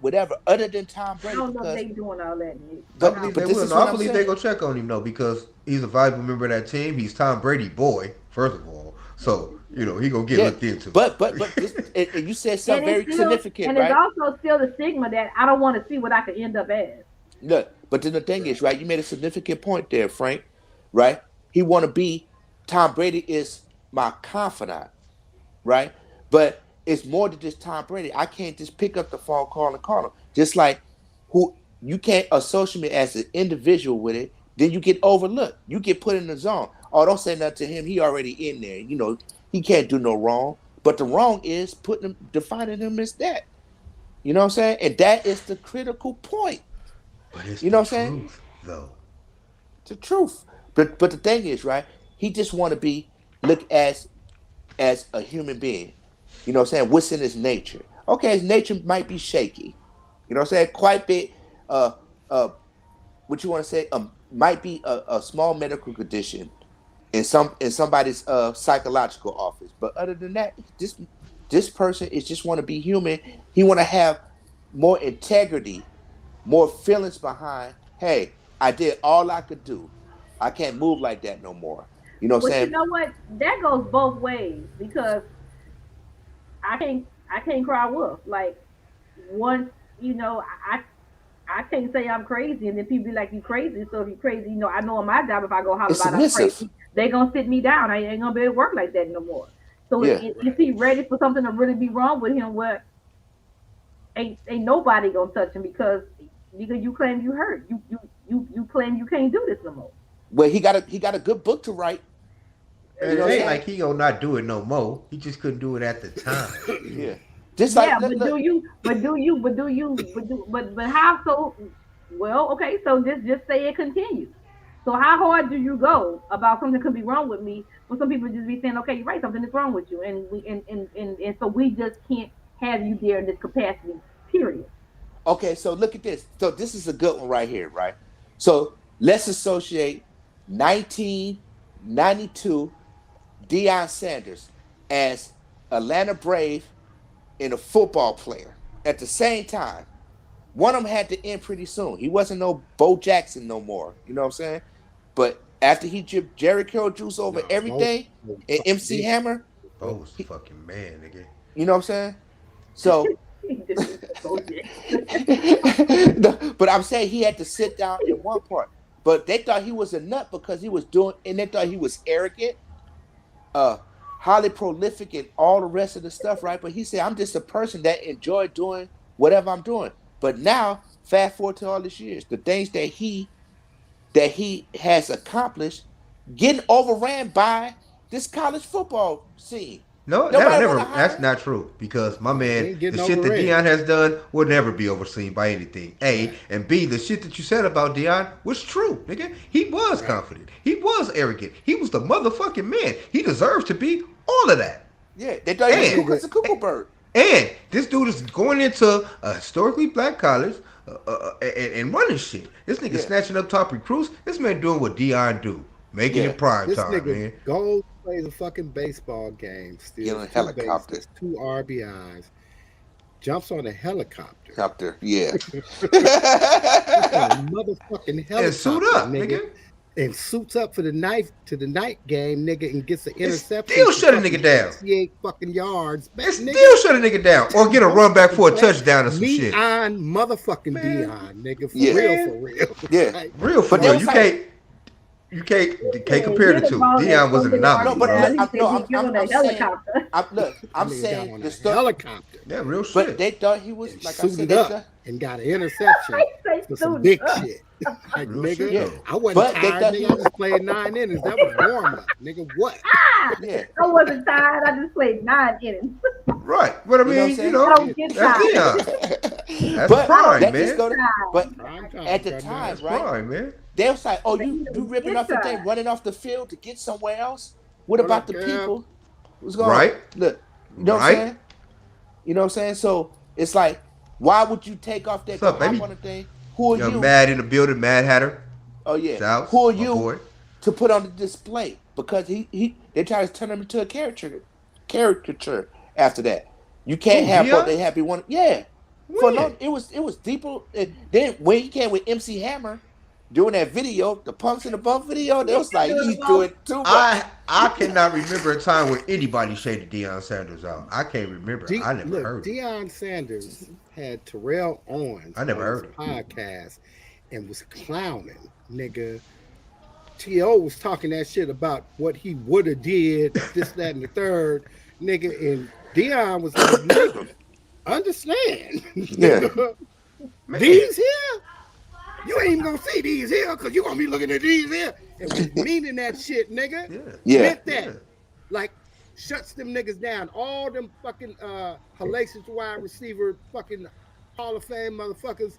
whatever other than Tom I Brady? don't know if Because they doing all that. I but believe but they this will. is No, what I I'm believe they saying. go check on him though because he's a valuable member of that team. He's Tom Brady boy, first of all. So he gonna get Yeah, looked into. but this and you said something And it's very still, significant, and it's right? also still the stigma that I don't want to see what I could end up as. Look, but then the thing is, right? You made a significant point there, Frank. Right? He want to be. Tom Brady is my confidant, right? But it's more than just Tom Brady. I can't just pick up the phone call and call him. Just like who you can't associate me as an individual with it, then you get overlooked. You get put in the zone. Oh, don't say nothing to him. He already in there. He can't do no wrong. But the wrong is putting him, defining him as that. You know what I'm saying? And that is the critical point. But it's You the know what I'm saying? truth though. It's the truth. But the thing is, right? He just want to be looked as a human being. You know what I'm saying? What's in his nature? Okay, his nature might be shaky. You know what I'm saying? Quite bit. Uh, uh, what you want to say? Might be a small medical condition in somebody's psychological office. But other than that, this person is just want to be human. He want to have more integrity, more feelings behind. Hey, I did all I could do. I can't move like that no more. You know what I'm But you saying? know what? That goes both ways because I can't cry wolf. Like once I can't say I'm crazy, and then people be like, "You crazy?" So if you crazy, I know on my job if I go holler It's about I'm submissive. crazy, they gonna sit me down. I ain't gonna be able to work like that no more. So Yeah. if he ready for something to really be wrong with him, well, ain't nobody gonna touch him because you claim you hurt. You claim you can't do this no more. Well, he got a good book to write. And You know it what I'm ain't saying? like he gonna not do it no more. He just couldn't do it at the time. Yeah. Just like Yeah, look, but do look. you? But do you? But do you? But how so? Well, okay, so just say it continues. So how hard do you go about something could be wrong with me? For some people just be saying, okay, you're right, something is wrong with you, and so we just can't have you there in this capacity. Period. Okay, so look at this. So this is a good one right here, right? So let's associate 1992 Deion Sanders as Atlanta Brave and a football player at the same time. One of them had to end pretty soon. He wasn't no Bo Jackson no more. You know what I'm saying? But after he dripped Jericho juice over No, both everything was and fucking MC decent. Hammer, Bo was the he, fucking man, nigga. you know what I'm saying? So This is so no, but I'm saying he had to sit down in one part. But they thought he was a nut because he was doing, and they thought he was arrogant. uh highly prolific and all the rest of the stuff, right? But he said, I'm just a person that enjoy doing whatever I'm doing. But now, fast forward to all these years, the things that he has accomplished, getting overran by this college football scene. No, that'll Nobody want never. to hire That's him. not true because my He man, ain't the getting shit that overran. Dion has done will never be overseen by anything. A Right. and B, the shit that you said about Dion was true, nigga. He was Right. confident. He was arrogant. He was the motherfucking man. He deserves to be all of that. Yeah, they thought he was This And cool nigga, as a cuckoo bird. and this dude is going into a historically black college and running shit. This nigga Yeah, snatching up top recruits. This man doing what Dion do, making yeah. it prime this time, nigga man. goes plays a fucking baseball game, Get on steals a two helicopter. bases, 2 RBIs, jumps on a helicopter. Helicopter. Yeah. Jumps on a motherfucking And suit helicopter, up, nigga. nigga. And suits up for the night game, nigga, and gets an And interception still for shut a fucking nigga down. 68 fucking yards back, And nigga. still shut a nigga down. Or get a run back for a touchdown or some Me shit. on motherfucking Man. Dion, nigga, for Yeah. real, for real. Yeah. Like, Real for But they real. was You like- can't compare the two. Dion was an anomaly, No, but bro. look, He I'm said he's saying, a helicopter. I'm nigga got saying on the a stuff. helicopter Yeah, real But shit. they thought he was, and like I said, suited they up thought, and got an interception Say for some suited big up. shit. Like, Real nigga, shit, yeah. though. I wasn't But they tired, thought nigga. he I was- just played 9 innings. That was warm up, nigga. What? yeah. I wasn't tired. I just played 9 innings. Right. But I You know what I'm mean, saying? you I know, don't get that's tired. Dion. That's But prime, that man. just go to, but Prime time, at the brother. time, That's right? prime, man. They was like, "Oh, But you you ripping get off the thing, that. running off the field to get somewhere else? What What about up, the Kev? people? What's going Right. on? Look, you know what I'm Right. saying? You know what I'm saying? So it's like, why would you take off that What's up, go hop baby? on the thing? Who are Young you? Mad in the building, Mad Hatter. Oh yeah, Shouts, who are my you boy. to put on the display? Because they try to turn him into a caricature after that. You can't Who, have Dion? both. They have to be one. Yeah. For When? no, it was deeper. Then when he came with MC Hammer doing that video, the Pumps in the Bump video, they was like he's doing too much. I cannot remember a time where anybody shaded Deion Sanders out. I can't remember. I never Look, heard it. Deion Sanders had Terrell Owens I never on heard his it. podcast and was clowning, nigga. T.O. was talking that shit about what he would have did, this, that, and the third, nigga. And Deion was like, nigga, understand. Yeah. Man. These here, you ain't even gonna see these here because you're gonna be looking at these here. And was meaning that shit, nigga. Yeah. Yeah. Meant that. Yeah. Like, shuts them niggas down. All them fucking hellacious wide receiver fucking Hall of Fame motherfuckers.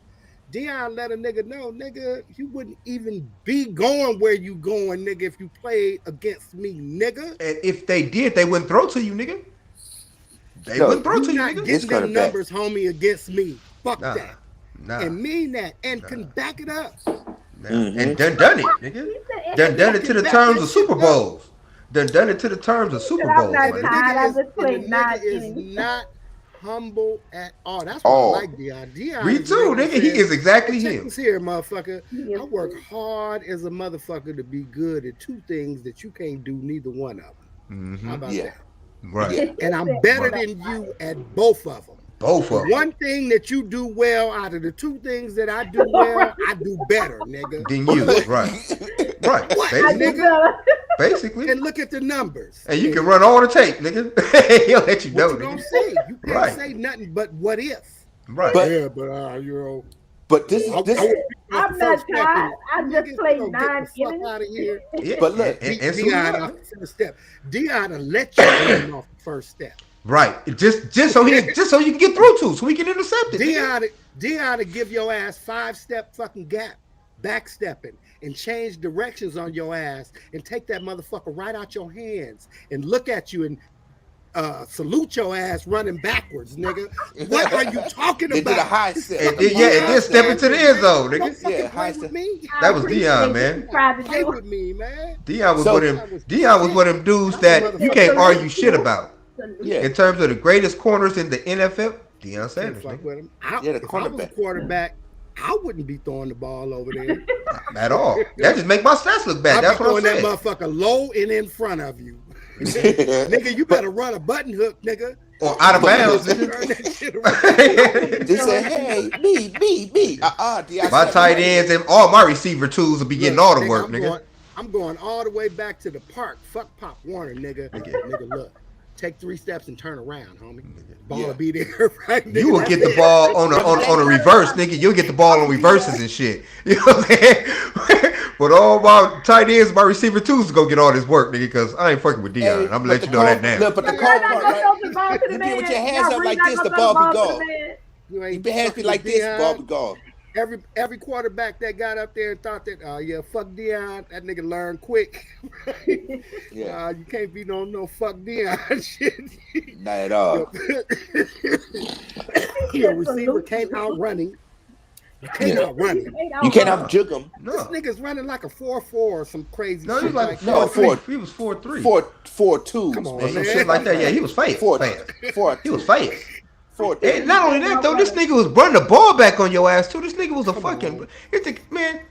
Deion let a nigga know, nigga, you wouldn't even be going where you going, nigga, if you played against me, nigga. And if they did, they wouldn't throw to you, nigga. They No, wouldn't throw You to you, not nigga. getting gonna them bet. numbers, homie, against me. Fuck Nah. that. Nah. And mean that. And can back it up. Nah. And done it, nigga. Done it to the Back terms that of Super shit up. Bowls. Done it to the terms of Super I'm Bowls, not man. tired. I is, just played and the 9 nigga is innings. not humble at all. That's why Oh. I like Deion. Deion Me is a too, that nigga. He says, is exactly check him. this here, motherfucker. He is I work too. hard as a motherfucker to be good at 2 things that you can't do neither one of them. How about Yeah. that? Right. Yeah. And I'm better Right. than you at both of them. Both The of them. one thing that you do well out of the 2 things that I do well, I do better, nigga. Than you. Right. Right. What, I Basically. just, uh, Basically. And look at the numbers. And you can run all the tape, nigga. He'll let you know, What you gonna nigga. say? You can't Right. say nothing but what if. Right. But- Yeah, but you know, But this I is this. would be I'm the not first step in- tired. I just Nigga, played you know, 9 get the fuck innings. out of here. Yeah. But look, and so Dion do I. off the first step. Dion will let you in off the first step. Right. Just so you can get through to, so we can intercept it. nigga. Dion to give your ass 5-step fucking gap, backstepping, and change directions on your ass, and take that motherfucker right out your hands, and look at you and salute your ass running backwards, nigga. What are you talking They about? did a high step. And then step into the end zone, Don't nigga. fucking Yeah, play high with step. me. That was appreciate Dion, what man. you tried to Play do. with me, man. Dion was So- one of them dudes that you can't argue shit about. Yeah. In terms of the greatest corners in the NFL, Deion Can't Sanders, fuck nigga. with him. Yeah, the If I was a cornerback. quarterback, I wouldn't be throwing the ball over there. At all. That just make my stats look bad. I'd That's be what I'm throwing saying. that motherfucker low and in front of you. Nigga, you better run a button hook, nigga. Or out of bounds, Turn nigga. that shit around. They said, "Hey, me." My tight ends and all my receiver tools will be getting all the Look, work, I'm nigga. I'm going all the way back to the park. Fuck Pop Warner, nigga. Nigga, look. Take 3 steps and turn around, homie. The ball will be there, right? Nigga, You will get the ball on a reverse, nigga. You'll get the ball on reverses and shit. You know what I'm saying? But all my tight ends, my receiver twos to go get all this work, nigga, because I ain't fucking with Dion. Hey, I'm gonna let you know that now. Look, but the cold part, right? You be with your hands up like this, the ball be gone. You be hands be like this, the ball be gone. Every quarterback that got up there and thought that, yeah, fuck Dion, that nigga learned quick. Right? Yeah. You can't be no fuck Dion shit. Not at all. Your receiver came out running. You can't out running. You can't out juke him. No. This nigga's running like a 4.4 or some crazy no, shit. He was like 4.3. He was 4.3. 4.2. Come on, man. man. Shit like that. Yeah, he was fast. He was fast. And not only that though, this nigga was running the ball back on your ass too. This nigga was a fucking. Man,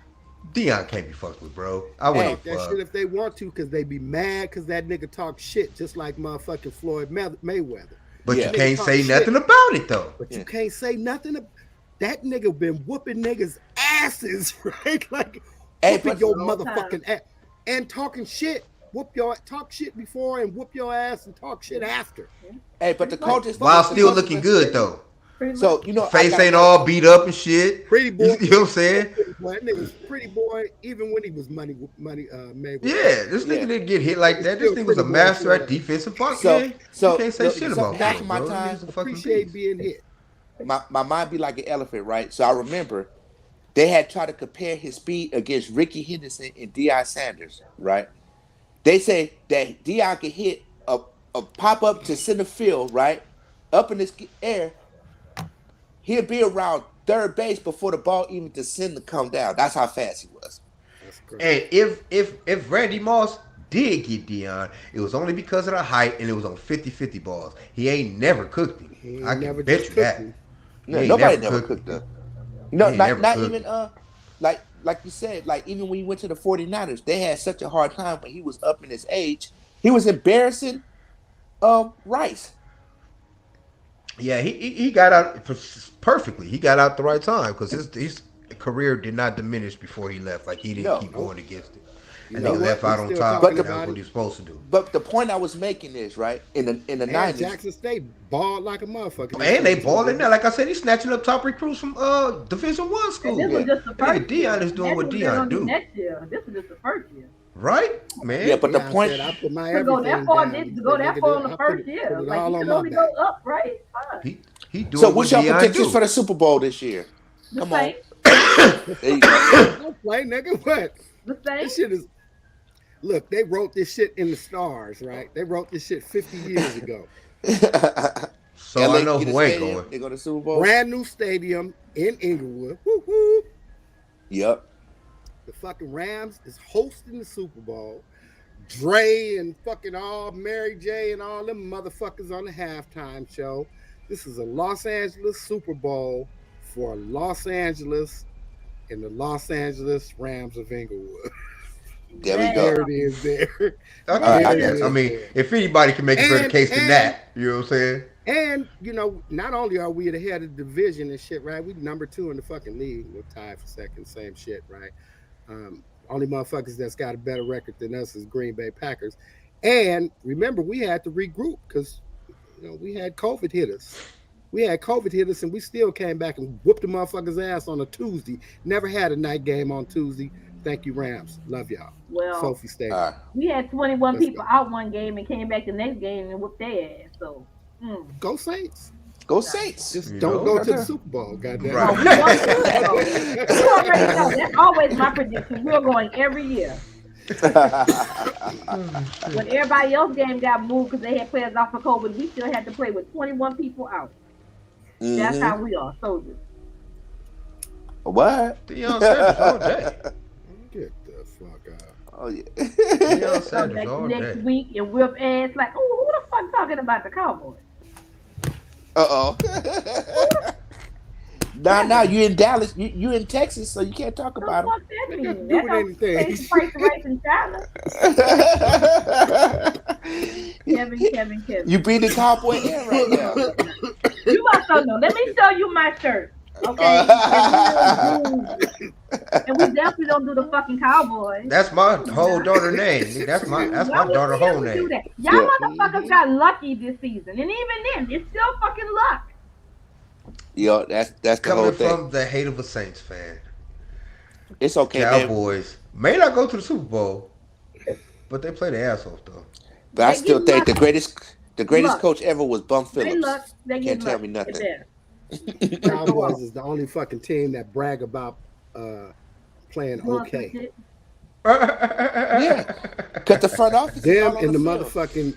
Dion can't be fucked with, bro. I wouldn't. That shit if they want to, because they be mad because that nigga talk shit just like motherfucking Floyd Mayweather. But you can't say nothing about it though. But you can't say nothing. That nigga been whooping niggas asses, right? Like whooping your motherfucking ass and talking shit. Talk shit before and whoop your ass and talk shit after. Hey, but the coaches while still looking good though. So face ain't all beat up and shit. Pretty boy, you know what I'm saying? That nigga's pretty boy, even when he was money Mayweather. Yeah, this nigga didn't get hit like that. This nigga was a master at defensive boxing. So you can't say shit about half him, of my bro. time appreciate being hit. My mind be like an elephant, right? So I remember they had tried to compare his speed against Ricky Henderson and Deion Sanders, right? They say that Dion can hit a pop up to center field, right? Up in the air. He'll be around third base before the ball even descend to come down. That's how fast he was. And if Randy Moss did get Dion, it was only because of the height and it was on 50-50 balls. He ain't never cooked him. I can bet you that. No, nobody never cooked him. No, not even like you said, like even when he went to the 49ers, they had such a hard time when he was up in his age. He was embarrassing Rice. Yeah, he got out perfectly. He got out the right time because his career did not diminish before he left. Like he didn't keep going against it. And he left out on top. That's what he was supposed to do. But the point I was making is right in the 90s. Jackson State balled like a motherfucker. And they balled in there. Like I said, he's snatching up top recruits from Division I school. This was just the first Dion is doing what Dion do. Next year, this was just the first year. Right, man. Yeah, but the point I put my to go that far in the first year, like you can only go up, right? He doing. So what's your predictions for the Super Bowl this year? Come on. There you go. Don't play, nigga. What? The same. This shit is. Look, they wrote this shit in the stars, right? They wrote this shit 50 years ago. So I know who ain't going. They go to Super Bowl. Brand new stadium in Inglewood. Woo-hoo. Yep. The fucking Rams is hosting the Super Bowl. Dre and fucking all Mary J and all them motherfuckers on the halftime show. This is a Los Angeles Super Bowl for Los Angeles and the Los Angeles Rams of Inglewood. There we go. There it is there. I mean, if anybody can make a better case than that, you know what I'm saying? And, not only are we at the head of the division and shit, right? We number 2 in the fucking league. We're tied for second, same shit, right? Only motherfuckers that's got a better record than us is Green Bay Packers. And remember, we had to regroup because, we had COVID hit us. And we still came back and whooped the motherfuckers' ass on a Tuesday. Never had a night game on Tuesday. Thank you, Rams. Love y'all. Well, Sophie Stadium. We had 21 people out one game and came back the next game and whooped their ass. So, Go Saints. Go Saints. Just don't go to the Super Bowl, goddamn. Right. You already know. That's always my prediction. We're going every year. When everybody else game got moved because they had players off for COVID, we still had to play with 21 people out. Mm-hmm. That's how we are, soldiers. What? Deion Sanders all day. Get the fuck out. Oh yeah. Deion Sanders all day. Next week and whip ass like, oh, who the fuck talking about the Cowboys? Now you in Dallas, you in Texas, so you can't talk about them. They can do anything. Kevin. You beat the Cowboy in right now. You must know. Let me show you my shirt. Okay. And we definitely don't do the fucking Cowboys. That's my whole daughter name. That's my Why would daughter we whole ever do name. that? Y'all Yeah. motherfuckers got lucky this season. And even then, it's still fucking luck. Yo, that's the whole Coming thing. from the hate of a Saints fan, It's okay, man. Cowboys may not go to the Super Bowl, but they play the ass off though. But I They still get think the lucky. greatest Luck. coach ever was Bum They luck. Phillips. They Can't get tell lucky. me At nothing. best. The But go Cowboys on. is the only fucking team that brag about playing Doing some okay. shit. Yeah, because the front office is Them all on and the field.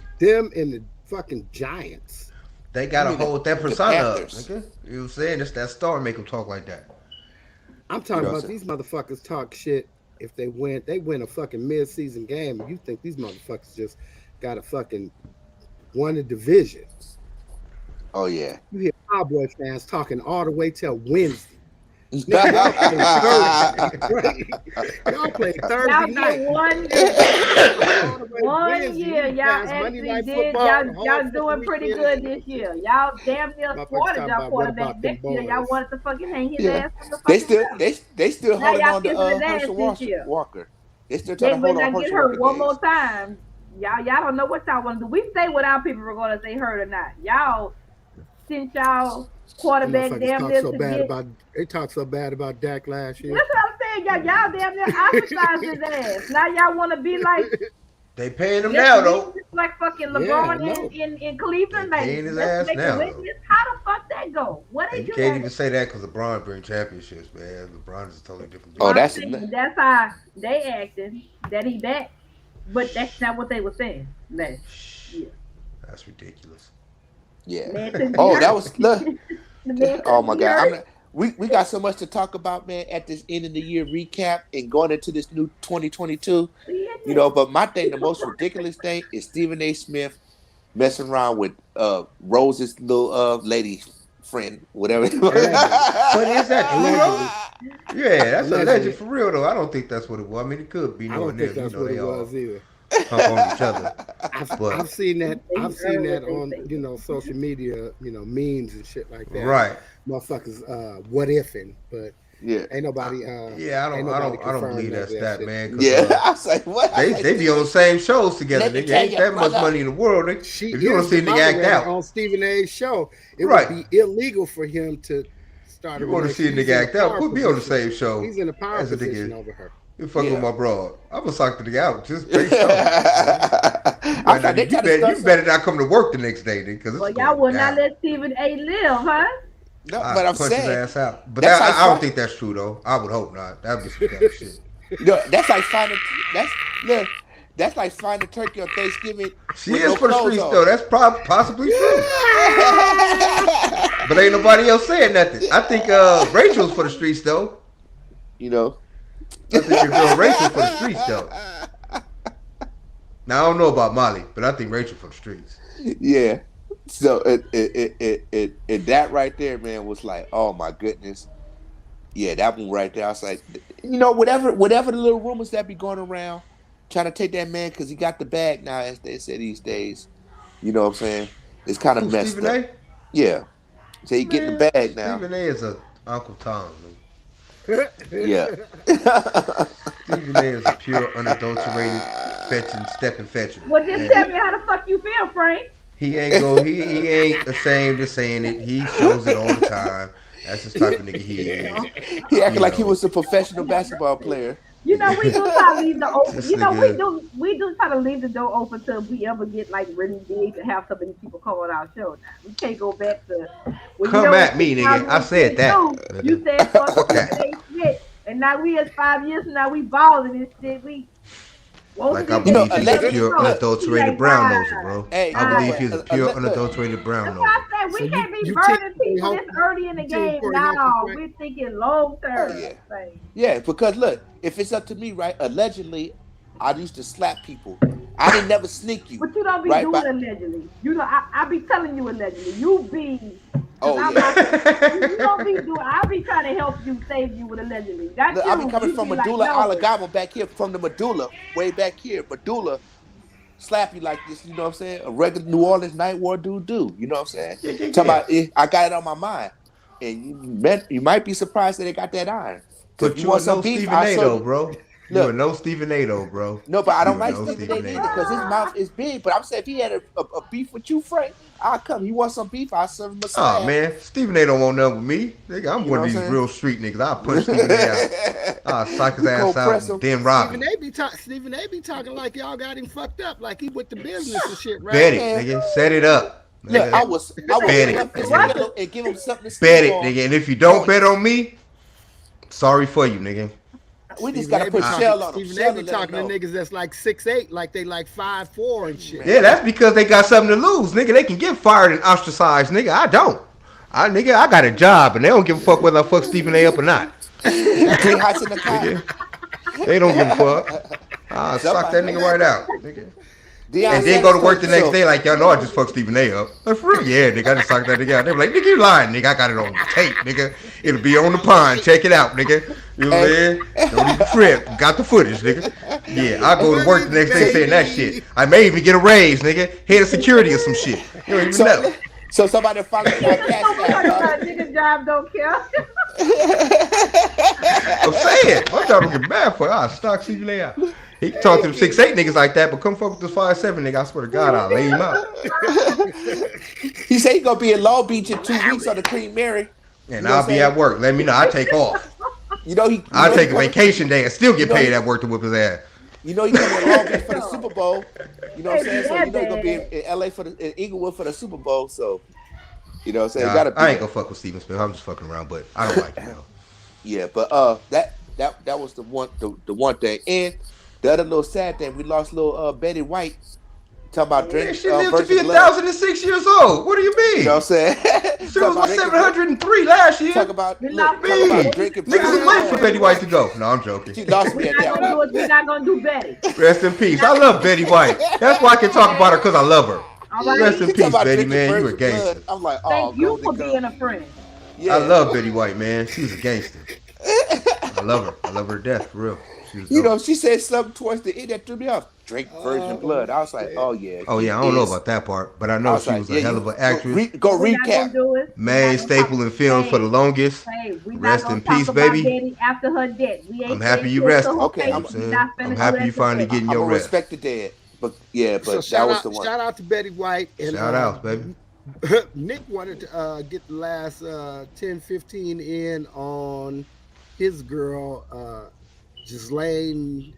fucking Giants. They got I to mean, hold that the persona up. Panthers. Okay? You know what I'm saying? It's that star make them talk like that. I'm You talking know what I'm about saying? these motherfuckers talk shit if they win a fucking mid-season game. And you think these motherfuckers just got a fucking won a division. Oh yeah. You hear Cowboy fans talking all the way till Wednesday. Nigga, y'all play Thursday, right? Y'all play Thursday Y'all night. did one All the way to one Wednesday. year. You Y'all pass Monday actually Night did. Football, Y'all the whole y'all fucking doing pretty weekend. good this year. Y'all damn near Motherfuckers thwarted talking y'all about what quarterback about them next year. Y'all boys? wanted to fucking hang his Yeah, ass from the they fucking still roof. they still Now holding y'all on to kissing his ass Herschel this year. Walker. They still trying They to hold better on not get Herschel hurt Walker one more days. time. Y'all don't know what y'all want to do. We stay with our people regardless they hurt or not. Y'all since y'all Them quarterback motherfuckers damn talk near so to bad get. about they talk so bad about Dak last That's year. what I'm saying. Y'all damn near ostracized his ass. Now y'all want to be like They paying him let's now be though. just like fucking Yeah, I LeBron know. in They Cleveland. Like paying his let's ass make a now though. witness. How the fuck that go? What they And you do can't that? even say that because LeBron bring championships, man. LeBron is a totally different Well, Oh, beast. I'm that's saying that's how they acting that he back, but that's not what they were saying last year. That's ridiculous. yeah. The man couldn't be Oh, that hurt. was look. The man Oh couldn't my be God, I'm hurt. not. We got so much to talk about, man. At this end of the year recap and going into this new 2022, you Business. know. But my thing, the most ridiculous thing, is Stephen A. Smith messing around with Rose's little lady friend, whatever. Allegedly. But is that true though? Allegedly. Yeah, that's a legend Allegedly. for real though. I don't think that's what it was. I mean, it could be I don't knowing think them. You that's know, what they it all was either. hump on each other. I've But seen that They I've seen earn what that they on say. social media, memes and shit like that. right, Motherfuckers what ifing, but Yeah, ain't I, nobody yeah, ain't nobody I don't confirmed believe none of that's that that shit. man. Cause yeah. I was like, what? I was like, they be on the Stephen, same shows together. let me Nigga, tell ain't you, that much brother. money in the world. Nigga. She If you want is to see the a nigga act moderator out, on Stephen A's show. It would right? be illegal for him to start a You want to see a relationship. He's nigga in a act out? power Put me on the position. same show He's in a power as a position nigga. over her. You fucking with Yeah. my broad. I'm gonna sock the nigga out just based off. You I was better like, they not, trying to start you something. better not come to work the next day, nigga, because it's Well, y'all going will not down. let Stephen A. live, huh? No, I but I'm punch his saying ass out. But that's like I don't fun. think that's true though. I would hope not. That'd be some dumb shit. That's like finding that's look. That's like finding a turkey on Thanksgiving She with is no for the clothes streets on. though. That's possibly true. But ain't nobody else saying nothing. I think Rachel's for the streets though. You know. I think your girl Rachel for the streets though. Now I don't know about Molly, but I think Rachel for the streets. Yeah. So that right there, man, was like, oh my goodness. Yeah, that one right there. I was like, whatever the little rumors that be going around, trying to take that man because he got the bag now, as they say these days. You know what I'm saying? It's kind of Who, messed Stephen up. A? Yeah. So he getting Man, the bag now. Stephen A is a Uncle Tom. Man. Yeah. Stephen A is a pure, unadulterated, fetching, stepping fetcher. Well, just And tell me how the fuck you feel, Frank. he ain't ashamed of saying it. He shows it all the time. That's the type of nigga he is. He acted You like he know, was a professional basketball player. You know, we do try to leave the open. this You know, nigga. we do try to leave the door open till we ever get like really big to have some of these people come on our show. Now we can't go back to when Come at me, nigga. I said that. You said fuck Fuck that. Stephen A. Smith, and now we is 5 years from now we balling this shit. We won't Like I get You know, believe that he's a shit allegedly, under pure, look, control. He unadulterated like, brown noser, bro. hey, I believe he's a pure, look, unadulterated brown That's why noser. I said So we can't be you burning Corey people this Holcomb? early in the You team game. Corey Now Holcomb, right? we're thinking long oh term. yeah. Like, Yeah, because look, if it's up to me, right? Allegedly, I used to slap people. I didn't never sneak you, but you don't be right? doing But allegedly. You know, I be telling you allegedly. You be, cause oh I'm yeah, not. You don't be doing. I be trying to help you, save you with allegedly. That's look, I be you. coming You from be like, medulla no. oblongata back here, from the medulla, way back here. Medulla slap you like this, you know what I'm saying? A regular New Orleans night war dude do, you know what I'm saying? Yeah, yeah, Talking yeah. about I got it on my mind. And you might be surprised that they got that iron. Because if But you you are want some no beef, Stephen I'll A show though, you. bro. You are Look, no Stephen A though, bro. no, but I don't You are like no Stephen A. Stephen A. neither because his mouth is big. But I'm saying if he had a beef with you, Frank, I'll come. You want some beef? I'll serve him a Oh slab. man, Stephen A don't want nothing with me. Nigga, I'm You know one of what these I'm real street niggas. I'll punch Stephen A out. saying? I'll sock his You ass cold out press and him. then rob him. Stephen A. be talking like y'all got him fucked up, like he with the business and shit, right? Bet it, Man, nigga. Set it up. look, Nigga. I will Bet cuff it, his nigga. pillow and give him something to Bet sleep it, on. nigga. And if you don't bet Points. on me, sorry for you, nigga. We just gotta put I, shell on him. Stephen A. Shell be to let him talking to know. niggas that's like 6'8", like they like 5'4" and shit. yeah, Man, that's because they got something to lose, nigga. They can get fired and ostracized, nigga. I don't. I got a job and they don't give a fuck whether I fuck Stephen A up or not. 3 hots in the cot. Nigga, they don't give a fuck. I'll sock that Somebody. nigga right out, nigga. Deion And then go Sanders to work told the you next so. day like, y'all know I just fucked Stephen A up. Like, for real? Yeah, nigga, I just socked that nigga out. They be like, nigga, you lying, nigga. I got it on tape, nigga. It'll be on the pond. Check it out, nigga. You know what I'm saying? Don't even trip. Got the footage, nigga. Yeah, I go to work the next day saying that shit. I may even get a raise, nigga. Head of security or some shit. You don't even know. So somebody finally got cash Talking out. about nigga job don't care. I'm saying. I'm trying to get mad for it. I'll stock Stephen A out. He can talk to them 6'8" niggas like that, but come fuck with this 5'7" nigga. I swear to God, I'll lay him out. He said he gonna be in Long Beach in 2 weeks on the Queen Mary. And You know what I'll I'm be saying? at work. Let me know. I take off. You know he. I'll take a coming. vacation day and still You get know paid he. at work to whip his ass. You know he coming to Long Beach for the Super Bowl. You know what I'm saying? Can't be So you that know he gonna be bad. in LA for in Inglewood for the Super Bowl. So you know what I'm saying? Nah, Gotta be I ain't there. gonna fuck with Steven Smith. I'm just fucking around, but I don't like him though. Yeah, but that was the one thing. And the other little sad thing, we lost little Betty White. Talking about Man, drinking she lived to be virgin blood. 1,006 years old. What do you You know what I'm mean? saying? She Talk about was drinking 703 last talk year. about We look, lost talk Me. about drinking Niggas virgin is waiting for blood. Betty White to go. No, I'm joking. She lost me We're at not that gonna one. do it. We're not gonna do Betty. Rest in peace. I love Betty White. That's why I can talk about her because I love her. All Rest right. in She talking peace, about Betty, drinking man. You a virgin blood. gangster. I'm like, oh, Thank you golden for girl. being a friend. I Yeah. love Betty White, man. She was a gangster. I love her. I love her to death, for real. She was You know, dope. she said something towards the end that threw me off. Drink virgin Oh blood. I was like, shit. oh yeah, Oh, he yeah, I don't know is. about that part, but I I know was she like, was a yeah, hell you of an actress. go We're not recap. gonna do it. We're Main not gonna talk. staple in films for the Hey, longest. hey, we're not Rest gonna in talk peace, about baby. Betty after her death. We I'm ain't happy said you shit to rested. her Okay, You know face. what I'm We're saying? not I'm finna do happy you that finally today. getting I'm your gonna rest. respect the dead. But yeah, So but that was the one. shout out to Betty White and Shout outs, baby. Nick wanted to get the last 10-15 in on his girl Ghislaine.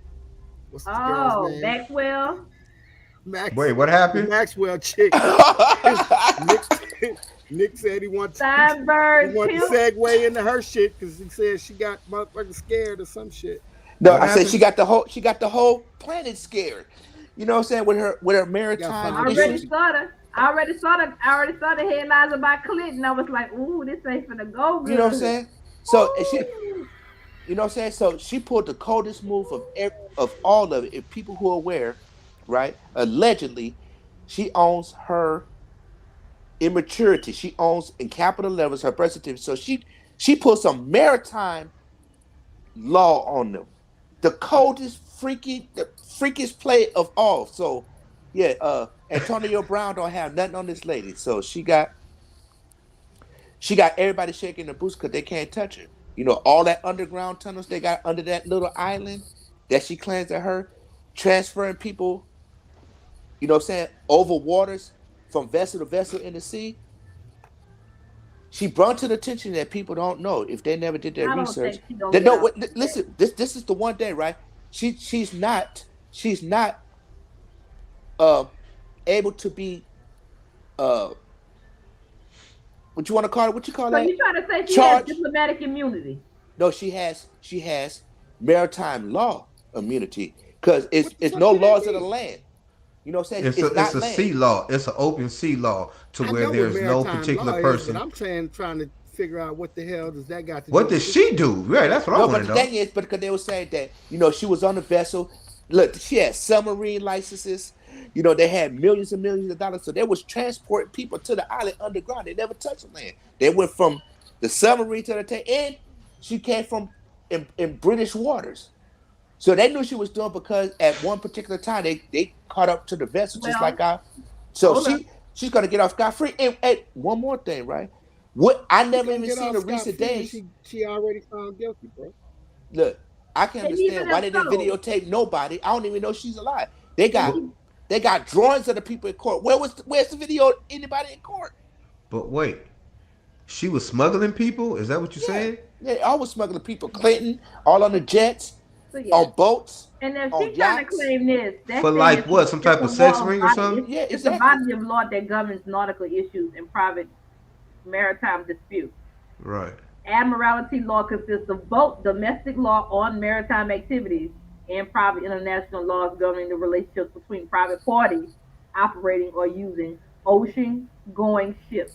What's the girl's Oh, name? Maxwell. Wait, Max, what the happened? Maxwell chick. Nick Nick said he Sideburn want to Pimp. segue into her shit because he said she got motherfucking scared or some shit. No, What I said happened? she got the whole planet scared. You know what I'm saying? With her She got maritime I five issues. already kids. saw the. I already saw the headlines about Clinton. I was like, ooh, this ain't finna go You know what I'm good. saying? So and she, Ooh. you know what I'm saying? So she pulled the coldest move of all of it. If people who are aware, right? Allegedly, she owns her immaturity. She owns in capital levels her birth certificate. So she put some maritime law on them. The coldest, the freakiest play of all. So yeah, Antonio Brown don't have nothing on this lady. So she got everybody shaking their boots because they can't touch her. You know, all that underground tunnels they got under that little island that she claims to her, transferring people, you know what I'm saying, over waters from vessel to vessel in the sea. She brought to the attention that people don't know if they never did their I don't research. think she gonna They get know off what like that. listen, this is the one day, right? She's not uh able to be uh what you want to call it? What you call So that? you trying to say she has Charge? diplomatic immunity? No, she has maritime law immunity because What the it's fuck no do that laws of the mean? land. You know what I'm saying? It's It's a not land. sea law. It's an open sea law to I where know what there's no maritime particular law is, but person. I'm saying trying to figure out what the hell does that got to do What with does this? she do? Right, that's what I No, want but to the know. thing is, but because they were saying that, you know, she was on the vessel. Look, she had submarine licenses. You know, they had millions and millions of dollars. So they was transporting people to the island underground. They never touched the land. They went from the submarine to the tank. And she came from in British waters. So they knew she was doing because at one particular time they caught up to the vessel just like Well, I. So hold up. she's gonna get off scot free. And one more thing, right? What I She never gonna even get seen off in scot recent free and days. she already found guilty, bro. Look, I can And even understand why if they didn't so, videotape nobody. I don't even know she's alive. They and got they got drawings of the people in court. Where's the video? Of anybody in court? But wait, she was smuggling people? Is that what you're Yeah, saying? they always smuggling people. Clinton, all on the jets, so yeah. on boats, And if on she's trying to yachts. claim this, For that thing is like what? Some it's type a of sex law of ring or body. something? It's, Yeah, it's a exactly. body of law that governs nautical issues and private maritime disputes. Right. Admiralty law consists of both domestic law on maritime activities and private international laws governing the relationships between private parties operating or using ocean-going ships.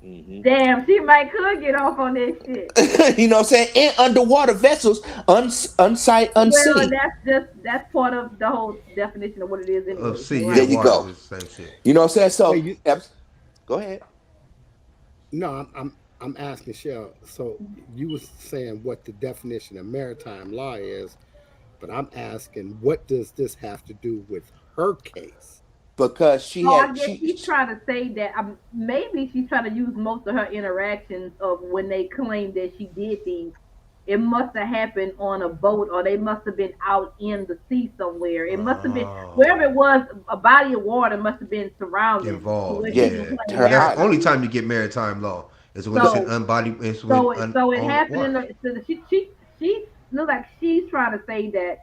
Hmm. Damn, she might could get off on this shit. You know what I'm saying? And underwater vessels, unsight, Well, unseen. that's part of the whole definition of what it is Of anyway. sea, You're yeah, There right. you water go. is the same shit. You know what I'm saying? Wait, So, you go ahead. no, I'm asking Shell. So you was saying what the definition of maritime law is, but I'm asking what does this have to do with her case? Because So I guess she's trying to say that maybe she's trying to use most of her interactions of when they claim that she did these. It must have happened on a boat, or they must have been out in the sea somewhere. It must have been wherever Oh. it was. A body of water must have been surrounding to Involved, where she yeah, can yeah. claim her That's the island. only maritime. time you get maritime law is when it's Look, an So unbodied. It's when so it on the happened in water. the. So she look like she's trying to say that,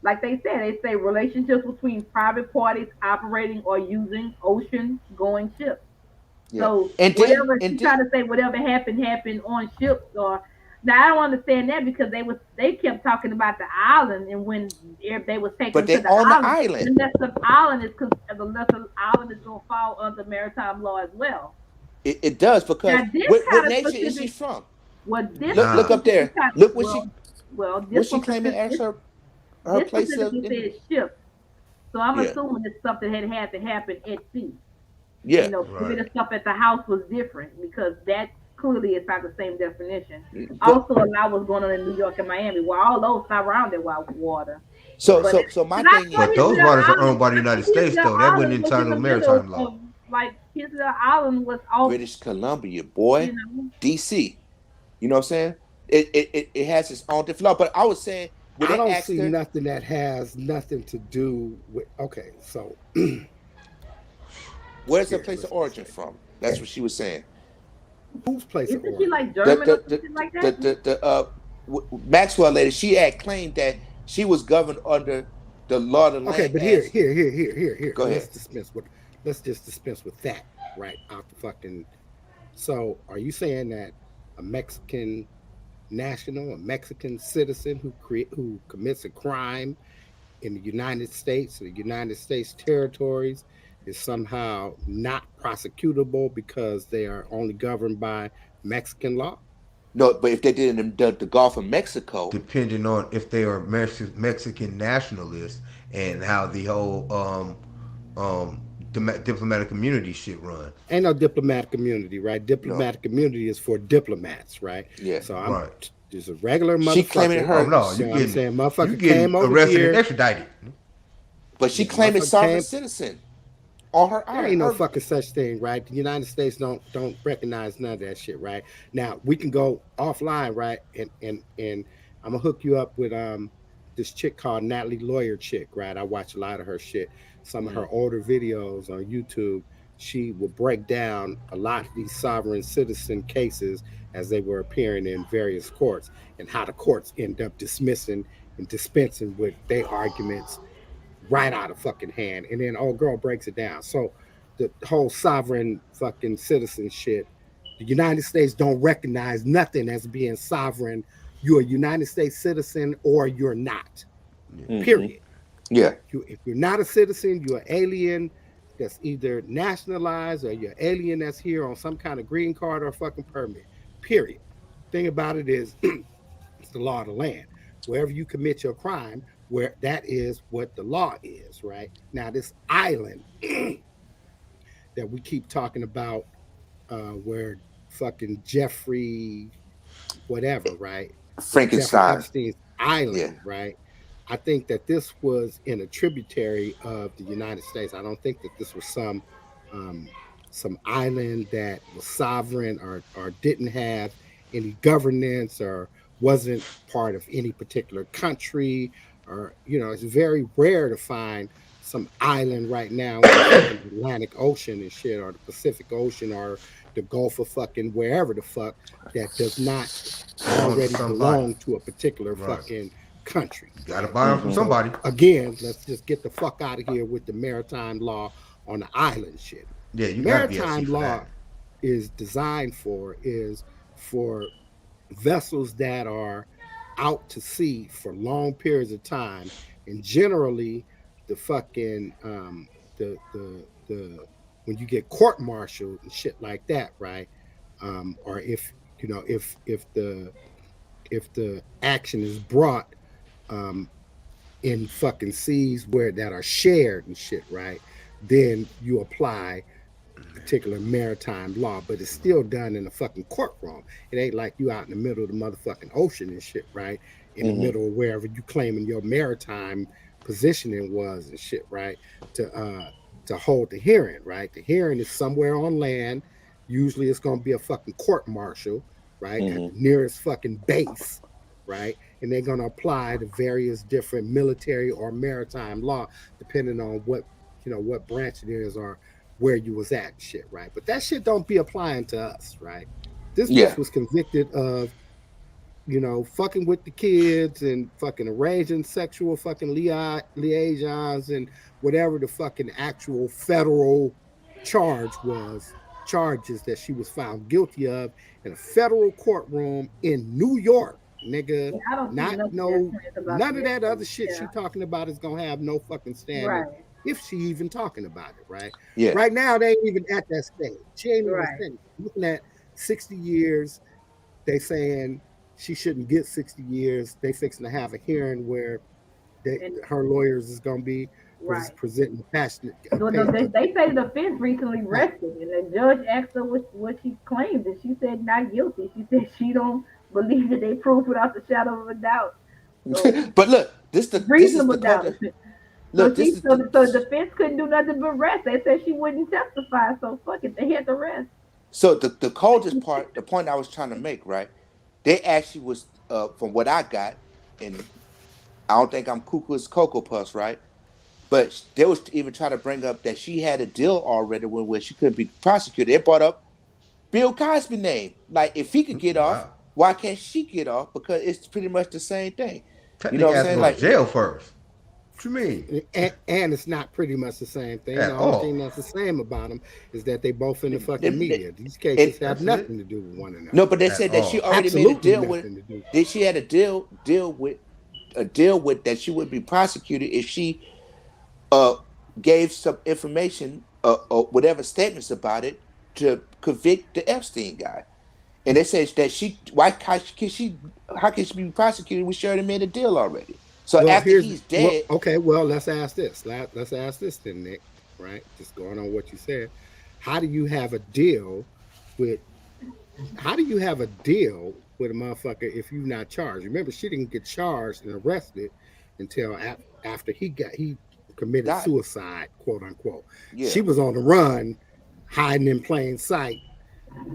like they say relationships between private parties operating or using ocean going ships. yeah, So and then whatever and she then, tried to say, whatever happened on ships, or now I don't understand that because they kept talking about the island, and when they was but taken to they the on the island, island. the lesser island is because the lesser island is gonna fall under maritime law as well. It does because Now this what kind of nation is she specific, from? well this Look Nah. up specifically there. kind, Look what this she one claiming as specific, her this place of specifically says interest. ships. So I'm Yeah, assuming it's something had to happen at sea. yeah. Maybe Right. the stuff at the house was different because that clearly is not the same definition. But Also, a lot was going on in New York and Miami, where all those surrounded by water. so Right. But so so my and I thing thought But is, those waters are owned by the I United thought his States, little though. That wouldn't island was in entitle the to middle maritime of law. like his little island was off. British Columbia, boy, You know, DC. You know what I'm saying? It has its own different law. But I was saying when I they don't asked see her, nothing that has nothing to do with. Okay, so where's her here, place of origin say from? That's what she was saying. whose place of isn't she origin? like The German or the the something like the that? Maxwell lady, she had claimed that she was governed under the law of the Okay, land but as. here. Go ahead. Let's just dispense with that right out the fucking. So, are you saying that a Mexican national, a Mexican citizen who commits a crime in the United States or the United States territories is somehow not prosecutable because they are only governed by Mexican law? No, but if they did in the Gulf of Mexico, Depending on if they are Mexican nationalists and how the whole um, diplomatic community shit run. Ain't no diplomatic community, right? no, Diplomatic community is for diplomats, right? yeah, So I'm Right. just a regular she claiming motherfucker. Oh her, no, You know what I'm saying? you Motherfucker getting came over arrested and here. extradited. but she Yeah, claiming motherfucker sovereign came. citizen on her There island. ain't no Her fucking such thing, right? The United States don't recognize none of that shit, right? Now we can go offline, right? And I'm gonna hook you up with this chick called Natalie Lawyer chick, right? I watch a lot of her shit. Some of her mm, older videos on YouTube, she will break down a lot of these sovereign citizen cases as they were appearing in various courts and how the courts end up dismissing and dispensing with their arguments right out of fucking hand. And then old girl breaks it down. So the whole sovereign fucking citizen shit, the United States don't recognize nothing as being sovereign. You're a United States citizen or you're not. mm-hmm, Period. yeah, If you're not a citizen, you're an alien that's either nationalized or you're an alien that's here on some kind of green card or fucking permit. Period. Thing about it is it's the law of the land. Wherever you commit your crime, where that is what the law is, right? Now, this island that we keep talking about, where fucking Jeffrey, whatever, right? Jeffrey Frankenstein. Epstein's Yeah, island, right? I think that this was in a tributary of the United States. I don't think that this was um, some island that was sovereign or didn't have any governance or wasn't part of any particular country, or it's very rare to find some island right now in the fucking Atlantic Ocean and shit, or the Pacific Ocean, or the Gulf of fucking wherever the fuck, that does not Belong to already somebody. belong to a particular Right. fucking country, You gotta right? buy them from Mm-hmm. So somebody. again, let's just get the fuck out of here with the maritime law on the island shit. Yeah, you gotta be at sea Maritime for law that. is designed for vessels that are out to sea for long periods of time, and generally the fucking the when you get court martialed and shit like that, right? Or if if the action is brought um, in fucking seas where that are shared and shit, right? Then you apply particular maritime law, but it's still done in a fucking courtroom. It ain't like you out in the middle of the motherfucking ocean and shit, right? In the Mm-hmm. middle of wherever you claiming your maritime positioning was and shit, right? To hold the hearing, right? The hearing is somewhere on land. Usually it's gonna be a fucking court martial, right? At the Mm-hmm. nearest fucking base, right? And they're gonna apply the various different military or maritime law depending on what branch it is or where you was at and shit, right? But that shit don't be applying to us, right? This Yeah. bitch was convicted of, fucking with the kids and fucking arranging sexual fucking liaisons and whatever the fucking actual federal charges that she was found guilty of in a federal courtroom in New York, nigga. Yeah, I don't see Not nothing no different about none of this. that other shit she Yeah, talking about is gonna have no fucking standing right, if she even talking about it, right? Yeah. Right now they ain't even at that stage. She ain't even right. finished. Looking at 60 years, they saying she shouldn't get 60 years. They fixing to have a hearing where And her lawyers is gonna be right. presenting passionate They say the defense recently rested, and the judge asked her what she claimed, and she said not guilty. She said she don't believe that they proved without the shadow of a doubt. So But look, this is the reasonable court. doubt. So Look, this is so the defense couldn't do nothing but rest. They said she wouldn't testify, so fuck it, they had to rest. so the coldest part. The point I was trying to make, right? They actually was from what I got, and I don't think I'm cuckoo as cocoa puffs, right? But they was even trying to bring up that she had a deal already where she couldn't be prosecuted. They brought up Bill Cosby name. Like if he could get off, Wow. why can't she get off? Because it's pretty much the same thing. You know Technically, what I'm has to saying? go to Like jail first. What you mean? and it's not pretty much the same thing. The At only thing all. that's the same about them is that they both in the fucking they- media. These cases and have That's it. nothing to do with one another. no, but they At said that she all. already made a Absolutely deal with. nothing to do. That she had a deal with that she would be prosecuted if she uh gave some information or whatever statements about it to convict the Epstein guy. And they said that how can she be prosecuted? We sure already made a deal already. So Well, after here's he's well, dead, okay. Well, let's ask this. Let's ask this then, Nick. Right? Just going on what you said. How do you have a deal with? How do you have a deal with a motherfucker if you're not charged? Remember, she didn't get charged and arrested until after he committed died. suicide, quote unquote. Yeah, She was on the run, hiding in plain sight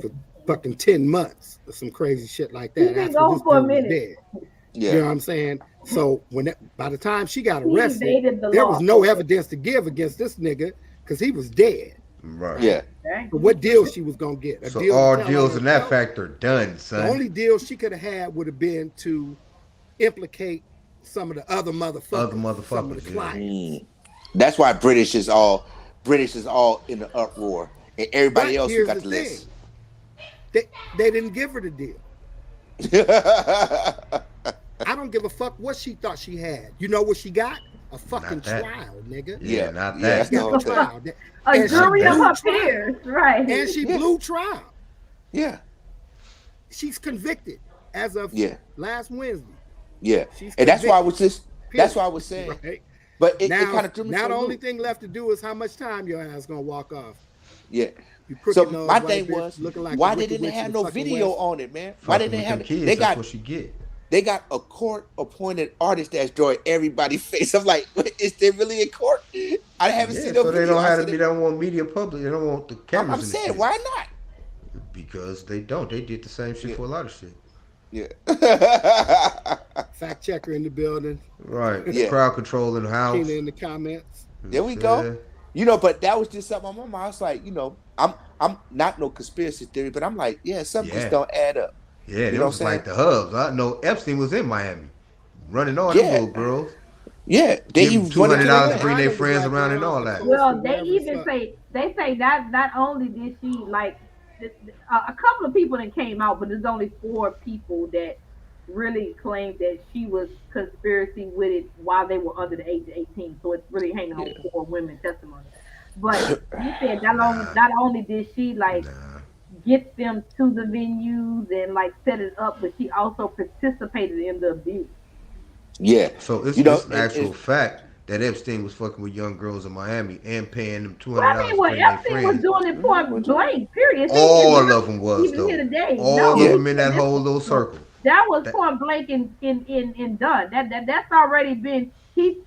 for fucking 10 months or some crazy shit like He's that been after gone this for a dude was minute. dead. You yeah. know what I'm saying? So by the time she got He arrested, evaded the there was law. no evidence to give against this nigga because he was dead. Right. Right? Yeah. Dang. So what deal she was gonna get? A So deal to all tell deals on in that herself? factor done, The son. only deal she could have had would have been to implicate some of the other Other motherfuckers, some of the motherfuckers, yeah. clients. That's why British is all in the uproar, and everybody But else who here's got the the thing: list. they didn't give her the deal. I don't give a fuck what she thought she had. You know what she got? A fucking Not that. trial, nigga. Yeah, Yeah, not yeah, that. that's She the got whole a thing. trial. A And she jury of blew her trial. peers, right? And she Yeah. blew trial. Yeah, She's convicted as of yeah, last Wednesday. yeah. She's And that's why I was convicted. just. That's Period. why I was saying. Right? But it Now, kind of threw me now for the a only loop. thing left to do is how much time your ass gonna walk off. Yeah. You crooked So nose my white thing bitch was, looking like why the they Wicked didn't Witch of have the no fucking video West. on it, man? Why Fucking didn't they with have them it? kids, that's what she get. They got a court appointed artist that's drawing everybody's face. I'm like, is there really a court? I haven't Yeah, seen no so they video. don't I have said to be. it. They don't want media public. They don't want the I'm cameras in the saying, shit. why not? Because they don't. They did the same shit Yeah. for a lot of shit. Yeah. Fact checker in the building. Right. Yeah. Crowd control in the Tina house. in the comments. You know There what we I'm go. saying? But that was just something on my mind. I was like, I'm not no conspiracy theory, but I'm like, yeah, something just Yeah. don't add up. Yeah, You them know what I'm was saying? like the hubs. I know Epstein was in Miami, running all them Yeah. little girls, Yeah. They give them even two run hundred into their dollars to money. bring their Piranha was friends like around and around all the that. coast or Well, they wherever the even fuck. say that not only did she like a couple of people that came out, but there's only four people that really claimed that she was conspiracy with it while they were under the age of 18. So it's really hanging on Yeah. four women testimony. But he said not only did she like Nah. get them to the venues and like set it up, but she also participated in the abuse. Yeah. So You know, it's an actual fact that Epstein was fucking with young girls in Miami and paying them two Well, hundred I dollars mean, to well, bring their Epstein was friends. doing it point what you- blank. Period. See, his All of wife them was even here though. today. All No, of yeah. them in that whole little no, circle. that was That point blank in done. That's already been he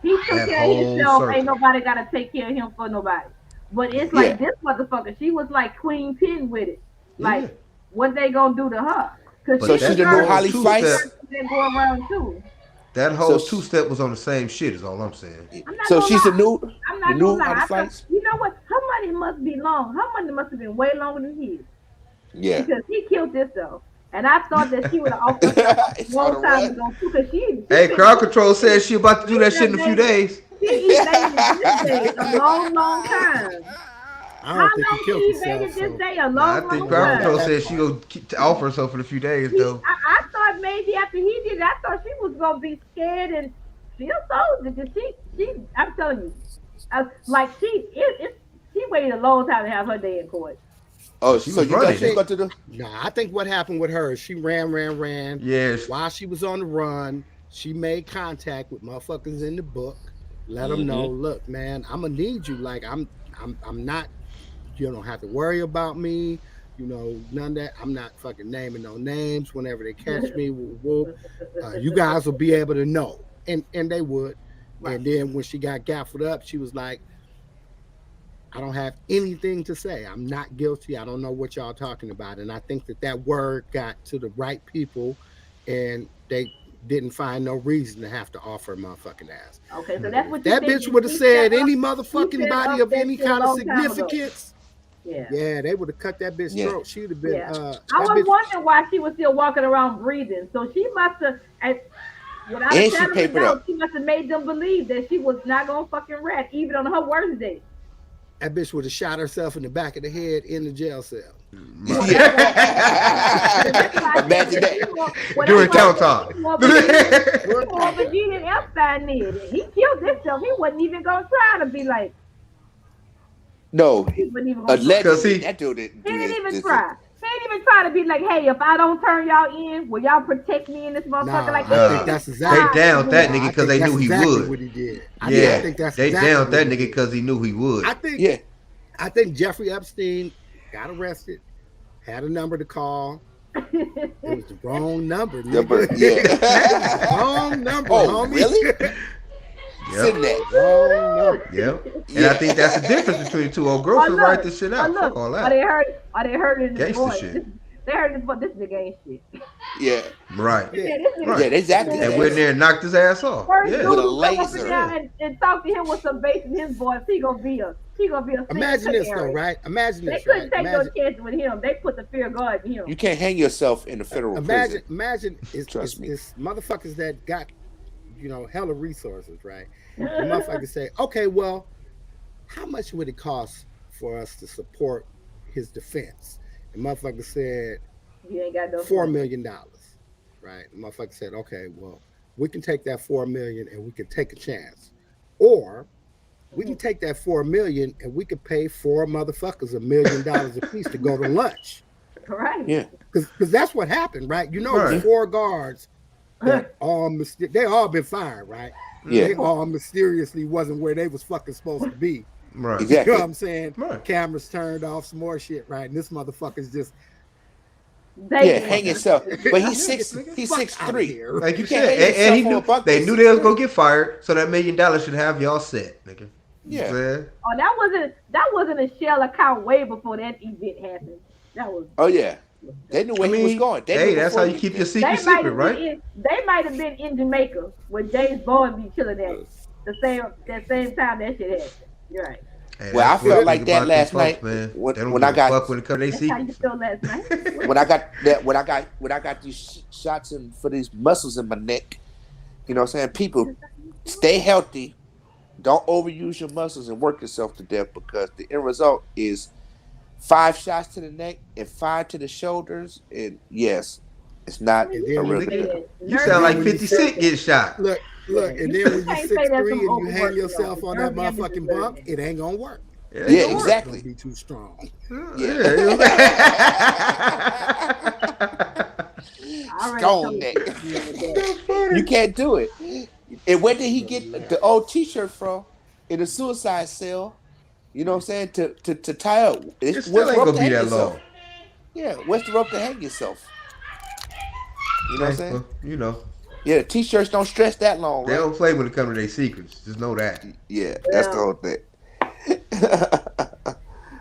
took that care of whole himself. Ain't circle. nobody got to take care of him for nobody. But it's Yeah. like Yeah. this motherfucker. She was like Queen Pin with it. Yeah. Like what they gonna do to her? Cause So But she she that the new deserves whole Holly two she step, Fice. deserves to go around too. that So whole two she, step was on the same shit. Is all I'm saying. I'm not so gonna she's the lie. new I'm the not gonna new lie. Holly I thought, Fice. you know what? Her money must be long. Her money must have been way longer than his Yeah. because he killed this though. And I thought that she would have offered herself a It's on the long time run. ago too, because she Hey, been crowd control says she about to do that eating shit her in a few baby. days. She eat baby this day a long, long time. I How don't think he long she killed eat himself, baby this so day? A Nah, I long, I think long don't know crowd about control time. that says she part. gonna offer herself in a few days though. I thought maybe after he did, I thought she was gonna be scared and she a soldier. Cause she, I'm telling you, like she waited a long time to have her day in court. Oh, She so was you thought I running she was it. think going to do? nah, I think what happened with her, she ran. Yes. While she was on the run, she made contact with motherfuckers in the book. Let them know, Mm-hmm. look, man, I'm gonna need you. Like I'm not. You don't have to worry about me. None of that. I'm not fucking naming no names. Whenever they catch me, whoop, whoop, you guys will be able to know, and they would. Right. And then when she got gaffled up, she was like, I don't have anything to say. I'm not guilty. I don't know what y'all talking about. And I think that word got to the right people, and they didn't find no reason to have to offer motherfucking ass. Okay, so that's If what you that think. bitch would have He set said up. any He motherfucking set body up of that any shit a kind of long time ago. significance, Yeah. yeah, they would have cut that bitch Yeah. throat. She'd have been Yeah. I that was bitch. wondering why she was still walking around breathing. So she must have, without a And she shadow of a papered doubt, up. she must have made them believe that she was not gonna fucking rat even on her worst day. That bitch would have shot herself in the back of the head in the jail cell. Well, that's why. Yeah. That's why I said Imagine that that. that's During why I count said time. she more Virginia than Epstein did. He killed himself. He wasn't even gonna try to be like. No, He wasn't even gonna try. Cause allegedly see, that dude didn't He do didn't this. even This try. He didn't even try to be like, hey, if I don't turn y'all in, will y'all protect me in this motherfucker? Nah, Like he I think didn't nah, even that's they exactly. try to downed do that it. Nah, nigga I because think they that's knew he exactly would. what he did. I Yeah, yeah, think that's they exactly downed what that he nigga did. because he knew he would. I think yeah. I think Jeffrey Epstein got arrested, had a number to call. It was the wrong number, Number, nigga. yeah. It was the wrong number, Oh, homie. really? Yep, Send that. Wrong number. yep. And I think that's the Yeah. difference between the two. Old girl Oh should write look, this shit oh out. Fuck look. all Or they that. heard, in his Gangster voice. shit. They heard this, but this nigga ain't shit. Yeah. Right, Yeah. Yeah, this nigga. right. Yeah, This exactly. And nigga went in there and knocked his ass off. first dude Yeah, With a who come up and laser. down yeah. and talk to him with some bass in his voice, he gonna be a sin Imagine this though, Aaron. right? Imagine They this, right? couldn't take no chance with him. They put the fear of God in him. You can't hang yourself in a federal prison. Imagine Trust me. it's motherfuckers that got hella resources, right? The motherfuckers say, okay, well, how much would it cost for us to support his defense? And motherfucker said You ain't got no $4 million, right? The motherfucker said, okay, well, we can take that 4 million and we can take a chance, or we can take that 4 million and we could pay four motherfuckers $1 million a piece to go to lunch, Right. Yeah. because that's what happened, right? It Right. was 4 guards that they all been fired, right? Yeah. They all mysteriously wasn't where they was fucking supposed to be. Right. You know Exactly. what I'm saying? Right. Cameras turned off, some more shit, right? And this motherfucker's just Yeah, hang yourself. But Yeah, he's nigga, he's fuck 6'3". outta here. Like you You can't said, hang and he yourself on knew a bunk they that's knew they was 6'3". gonna get fired, so that $1 million should have y'all set, nigga. You know Yeah. what I'm saying? Oh, that wasn't a shell account way before that event happened. That was Oh yeah. They knew where he was going. They knew that's how before you keep your They secret might secret, have right? been they might have been in Jamaica where James Bond be chilling at that same time that shit happened. You're right. Hey, Well, I that's one felt thing like that about them last folks, night man. They don't when give I a got fuck when it comes to their That's how you secrets. feel last night. when I got these shots in for these muscles in my neck. You know what I'm saying? People, stay healthy. Don't overuse your muscles and work yourself to death because the end result is 5 shots to the neck and 5 to the shoulders. And yes, it's I not mean, And you a then real when can't good say thing. that. You and sound then like Nerve when you 50 damage is Cent getting shot. look, yeah. and then You when you can't say that's 6'3" some and you hang overworking though. yourself on that Nerve damage is motherfucking nerve bunk, damage. it ain't gonna work. It ain't Yeah, gonna It's work. gonna exactly. be too strong. Yeah. I already Stone told neck. you that. That's funny. You can't do it. And where did he It's get the hilarious. old T-shirt from? In a suicide cell. You know what I'm saying? To tie up. It Where's still the ain't rope to gonna be hang that yourself? long. Yeah, where's the rope to hang yourself? You know what I'm Hey, saying? well, you know, Yeah, T-shirts don't stretch that long, they right? don't play when it comes to their secrets. Just know that. Yeah, that's the Well, whole thing.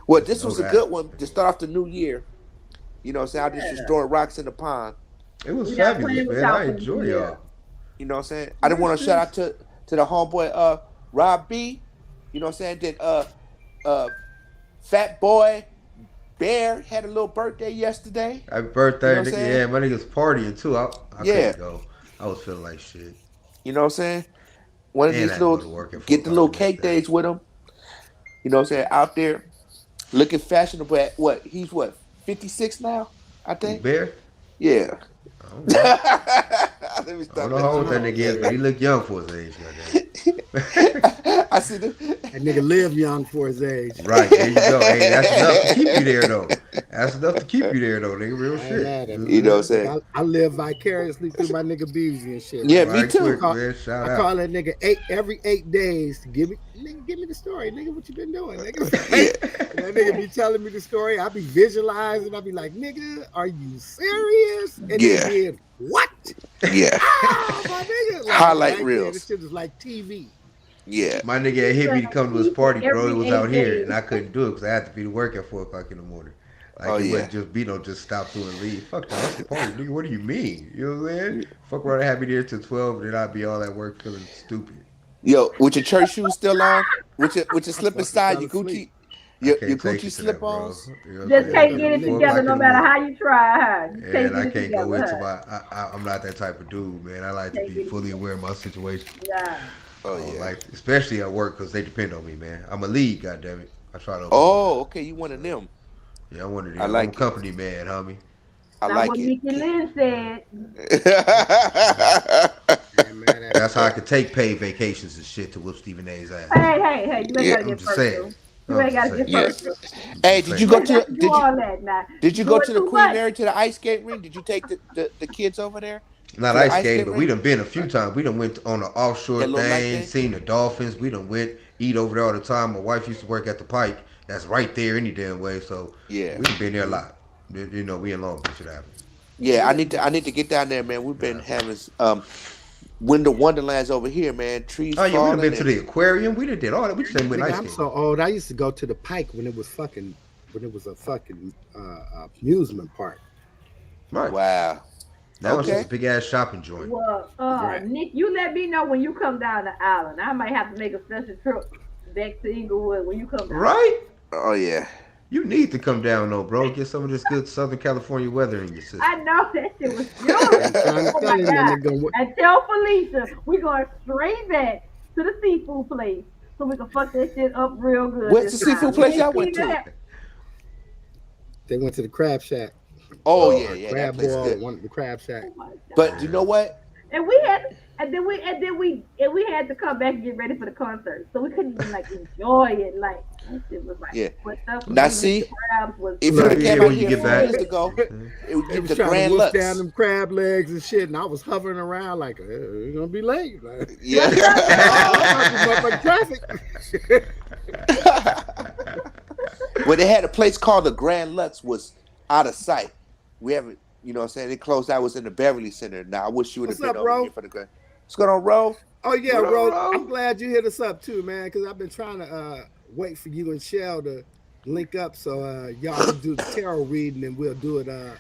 Well, Just this know was a good that. one to start off the new year. You know what I'm saying? I just was yeah. throwing rocks in the pond. It was We're not playing fabulous, with man. y'all I for the enjoy new year. y'all. You know what I'm saying? I didn't Yes, want to shout out yes. to the homeboy Rob B. You know what I'm saying? That uh Fat Boy Bear had a little birthday yesterday. Happy You know birthday, what I'm nigga. saying? Yeah, my nigga's partying too. I Yeah. couldn't go. I was feeling like shit. You know what I'm saying? One of And I these had to go little to work at 4 get the o'clock little the next cake day. days with him. You know what I'm saying? Out there looking fashionable at what? He's what? 56 now, I Who, think. Bear? Yeah. I don't know. Let me I don't stop know how messing old that around. nigga is, but he look young for his age, goddamn. I see the That nigga live young for his age. Right, there you go. Hey, that's enough to keep you there though. That's enough to keep you there though, nigga. Real I ain't shit. mad You at know it, what I'm You know what I'm man. saying? Look, saying? I live vicariously through my nigga Beezy and shit, Yeah, man. me Right I too. quick, call, man. Shout I out. call that nigga every 8 days to give me the story, nigga. What you been doing, nigga? Yeah. That nigga be telling me the story. I be visualizing. I be like, nigga, are you serious? And he Yeah. did what? Yeah. Ah, my nigga. Like Highlight right there, this reels. shit is like TV. Yeah. My nigga He had hit me said to come to his he said party, bro. It every was out eight here, days. and I couldn't do it because I had to be to work at 4 o'clock in the morning. Oh Like it yeah. wasn't just be no just stop through and leave. Fuck no, that's a party, nigga. What do you mean? You know what I'm saying? Fuck around and have me there till 12, and then I'd be all at work feeling stupid. Yo, with your church shoes still on, with your I slip fucking inside, fell your asleep. Gucci, I your can't take Gucci it to that, slip bro. ons. You know what I'm Just saying? I Man, can't get look, up get at it 4 nigga. together o'clock no in the matter morning. how you try, huh? You can't And get I it can't go together, into huh? I'm not that type of dude, man. I like to Can't be get it fully together. aware of my situation. Yeah. Oh I don't yeah. like, especially at work, because they depend on me, man. I'm a lead, goddammit. I try to uphold that. Oh, okay. You one So, of them. yeah, I'm one of I them. I'm a like it. company man, homie. I Now like what it. Mickey Lynn said, I ain't mad at it. That's how I could take paid vacations and shit to whoop Stephen A's ass. hey, you ain't Yeah. gotta I'm get just saying. personal. You I'm ain't just gotta saying. get Yeah. personal. I'm Hey, just did you saying. You go ain't got to do did you all that now. did you go Doing to the too Queen much. Mary to the ice skate ring? Did you take the kids over there Not to the ice ice skating, skate but we ring? done been a few times. We done went on the offshore That little light thing, thing? seen the dolphins. We done went eat over there all the time. My wife used to work at the Pike. That's right there any damn way. So Yeah. we done been there a lot. You know, we in Long Beach. It happens. Yeah, Yeah. I need to get down there, man. We've It been happens. having winter wonderlands over here, man. Trees Oh yeah, we done falling been to and the aquarium. We done did all that. We just ain't went Nigga, ice I'm skating. so old. I used to go to the Pike when it was a fucking amusement park. Right. wow. Now it's just Okay. a big ass shopping joint. Well, Right. Nick, you let me know when you come down the island. I might have to make a special trip back to Inglewood when you come down. Right? Oh yeah. You need to come down though, bro. Get some of this good Southern California weather in your I system. know that shit was I'm beautiful. trying to Oh tell my him that god! nigga gonna And tell Felicia we're going straight back to the seafood place so we can fuck that shit up real good Where's this the time. seafood We place ain't y'all went seen to? that. they went to the crab shack Oh Oh, yeah, yeah, that crab place is boil good. one of the crab shack. Oh my But you god! yeah. know what? And we had, and we had to come back and get ready for the concert, so we couldn't even like enjoy it. Like that shit was like Yeah. what the Now even the see, crabs was if you'd Look, have Oh came yeah, out when you here a get few back. years ago, it would They get was the trying to Grand wolf down Lux. them crab legs and shit, and I was hovering around like, it's gonna be late. Like, Yeah. what's up, motherfucking traffic. Well, they had a place called the Grand Lux was out of sight. We haven't, you know what I'm saying? It closed out, was in the Beverly Center. Now I wish you would have What's been up, over here bro? for the Grand. What's going on, Ro? Oh yeah, What up, bro. bro? I'm glad you hit us up too, man, because I've been trying to wait for you and Shell to link up so y'all can do the tarot reading and we'll do it. I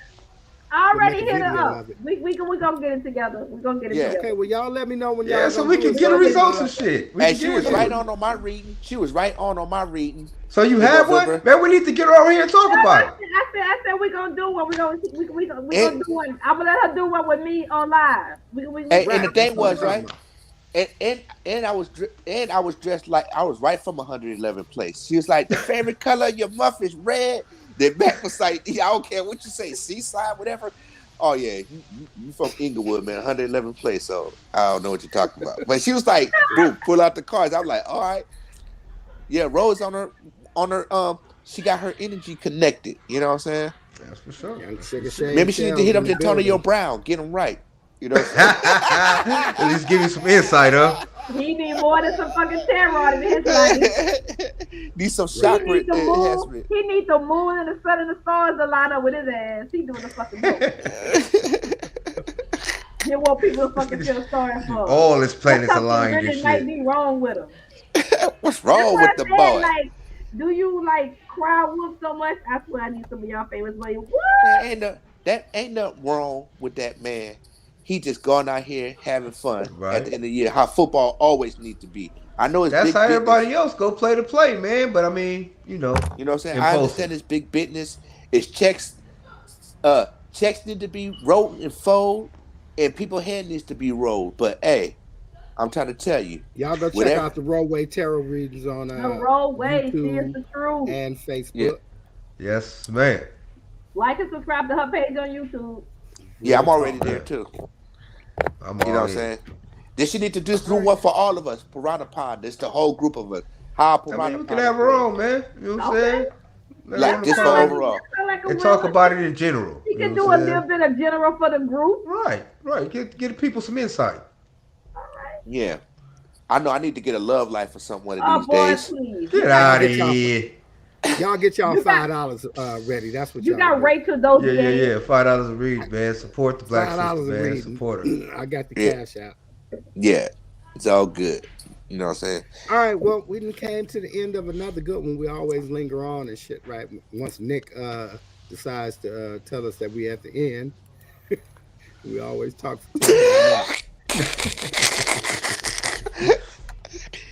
We'll make already a hit it video up. of it. We gonna get it together. We gonna get it Yeah. Okay, together. well y'all let me know when Yeah, y'all so gonna we do can it. get So the I can, results and shit. We And can she get was it. right on my reading. She was right on my reading So you in had one? November. Man, we need to get her over here and talk No, about it. I said we gonna do one. We And gonna do one. I'm gonna let her do one with me on live. and the right, thing that's what I'm was talking right. about. And I was dressed like I was right from 111th place. She was like, the favorite color of your muff is red. Then Mac was like, yeah, I don't care what you say, seaside, whatever. Oh yeah, you from Inglewood, man, 111th place. So I don't know what you're talking about. But she was like, boom, pull out the cards. I'm like, all right, yeah, Rose on her. She got her energy connected. You know what I'm saying? That's for sure. Young That's for Sugar sure. Shane Maybe she need to Shells hit in up the Antonio building. Brown, get him right. You know what I'm saying? At least give you some insight, huh? He need more than some fucking tarot in his life. Need some He Right. chakra need the moon. enhancement. He need the moon and the sun and the stars to line up with his ass. He doing the fucking most. He want people to fucking feel sorry for him. All his But planets something aligned and really might shit. be wrong with him. What's That's wrong why with I the said, boy? like, do you like cry wolf so much? I swear I need some of y'all favorites. Like, Man, what? that ain't nothing wrong with that man. He just gone out here having fun at Right. the end of the year. How football always needs to be. I know it's That's how big everybody business. else go play the play, man. But I mean, You know what I'm saying? I impulsive. understand it's big business. It's checks need to be wrote and fold, and people hand needs to be rolled. But hey, I'm trying to tell you, Y'all go check whatever. out the Roadway Tarot readings on The roadway, she is YouTube the truth. and Yeah, Facebook. Yes, man. Like and subscribe to her page on YouTube. yeah, Real I'm already talk. there Man, too. I'm You know all what I'm in. saying? Then she need to just All do right. one for all of us. Piranha Pond. It's the whole group of us. How I mean, Piranha we can Pond is have her ran. on, man. You know what I'm Okay. saying? Let her on Like the just for pod overall. That sound like a and talk will. about it in general. She You know can what I'm do a saying? little bit of general for the group. Right, right. Get people some insight. All right. Yeah. I know I need to get a love life for some one of Oh these boy, days. please. Get Y'all out of get y'all here. y'all get y'all You got $5 ready. That's what you y'all got do. Rachel Yeah, yeah, Dozier. yeah. $5 a read, man. Support the black sister, $5 a man. reading. Support her. I got the Yeah. cash out. Yeah. It's all good. You know what I'm saying? All right, well, we done came to the end of another good one. We always linger on and shit, right? Once Nick decides to tell us that we at the end, we always talk for 10 more minutes.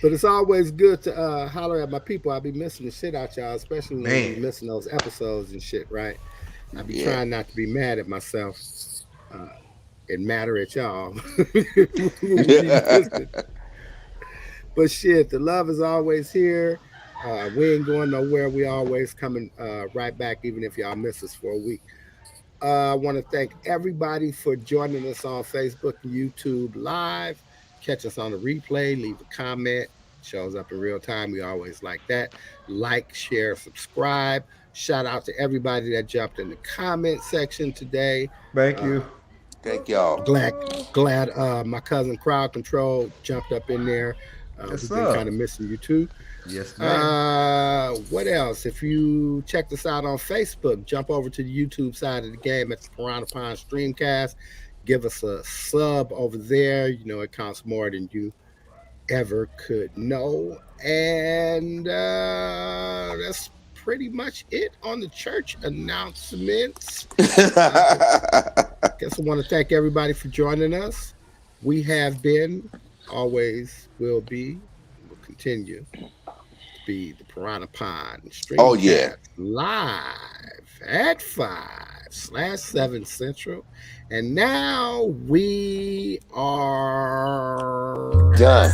But it's always good to holler at my people. I be missing the shit out y'all, especially when we be Man. missing those episodes and shit, right? I be Yeah. trying not to be mad at myself uh, and madder at y'all when we be missing. But shit, the love is always here. We ain't going nowhere. We always coming right back, even if y'all miss us for a week. I want to thank everybody for joining us on Facebook and YouTube Live. Catch us on the replay, leave a comment. Shows up in real time. We always like that. Like, share, subscribe. Shout out to everybody that jumped in the comment section today. Thank Uh, you. Thank y'all. glad my cousin Crowd Control jumped up in there. Yes, We've been kind sir. of missing you too. Yes, ma'am. What else? If you check us out on Facebook, jump over to the YouTube side of the game at the Piranha Pond StreamCast. Give us a sub over there. You know, it counts more than you ever could know. And that's pretty much it on the church announcements. Guess I want to thank everybody for joining us. We have been, always will be, will continue be the Piranha Pond Oh yeah. Streamcast live at 5/7 Central. And now we are Done.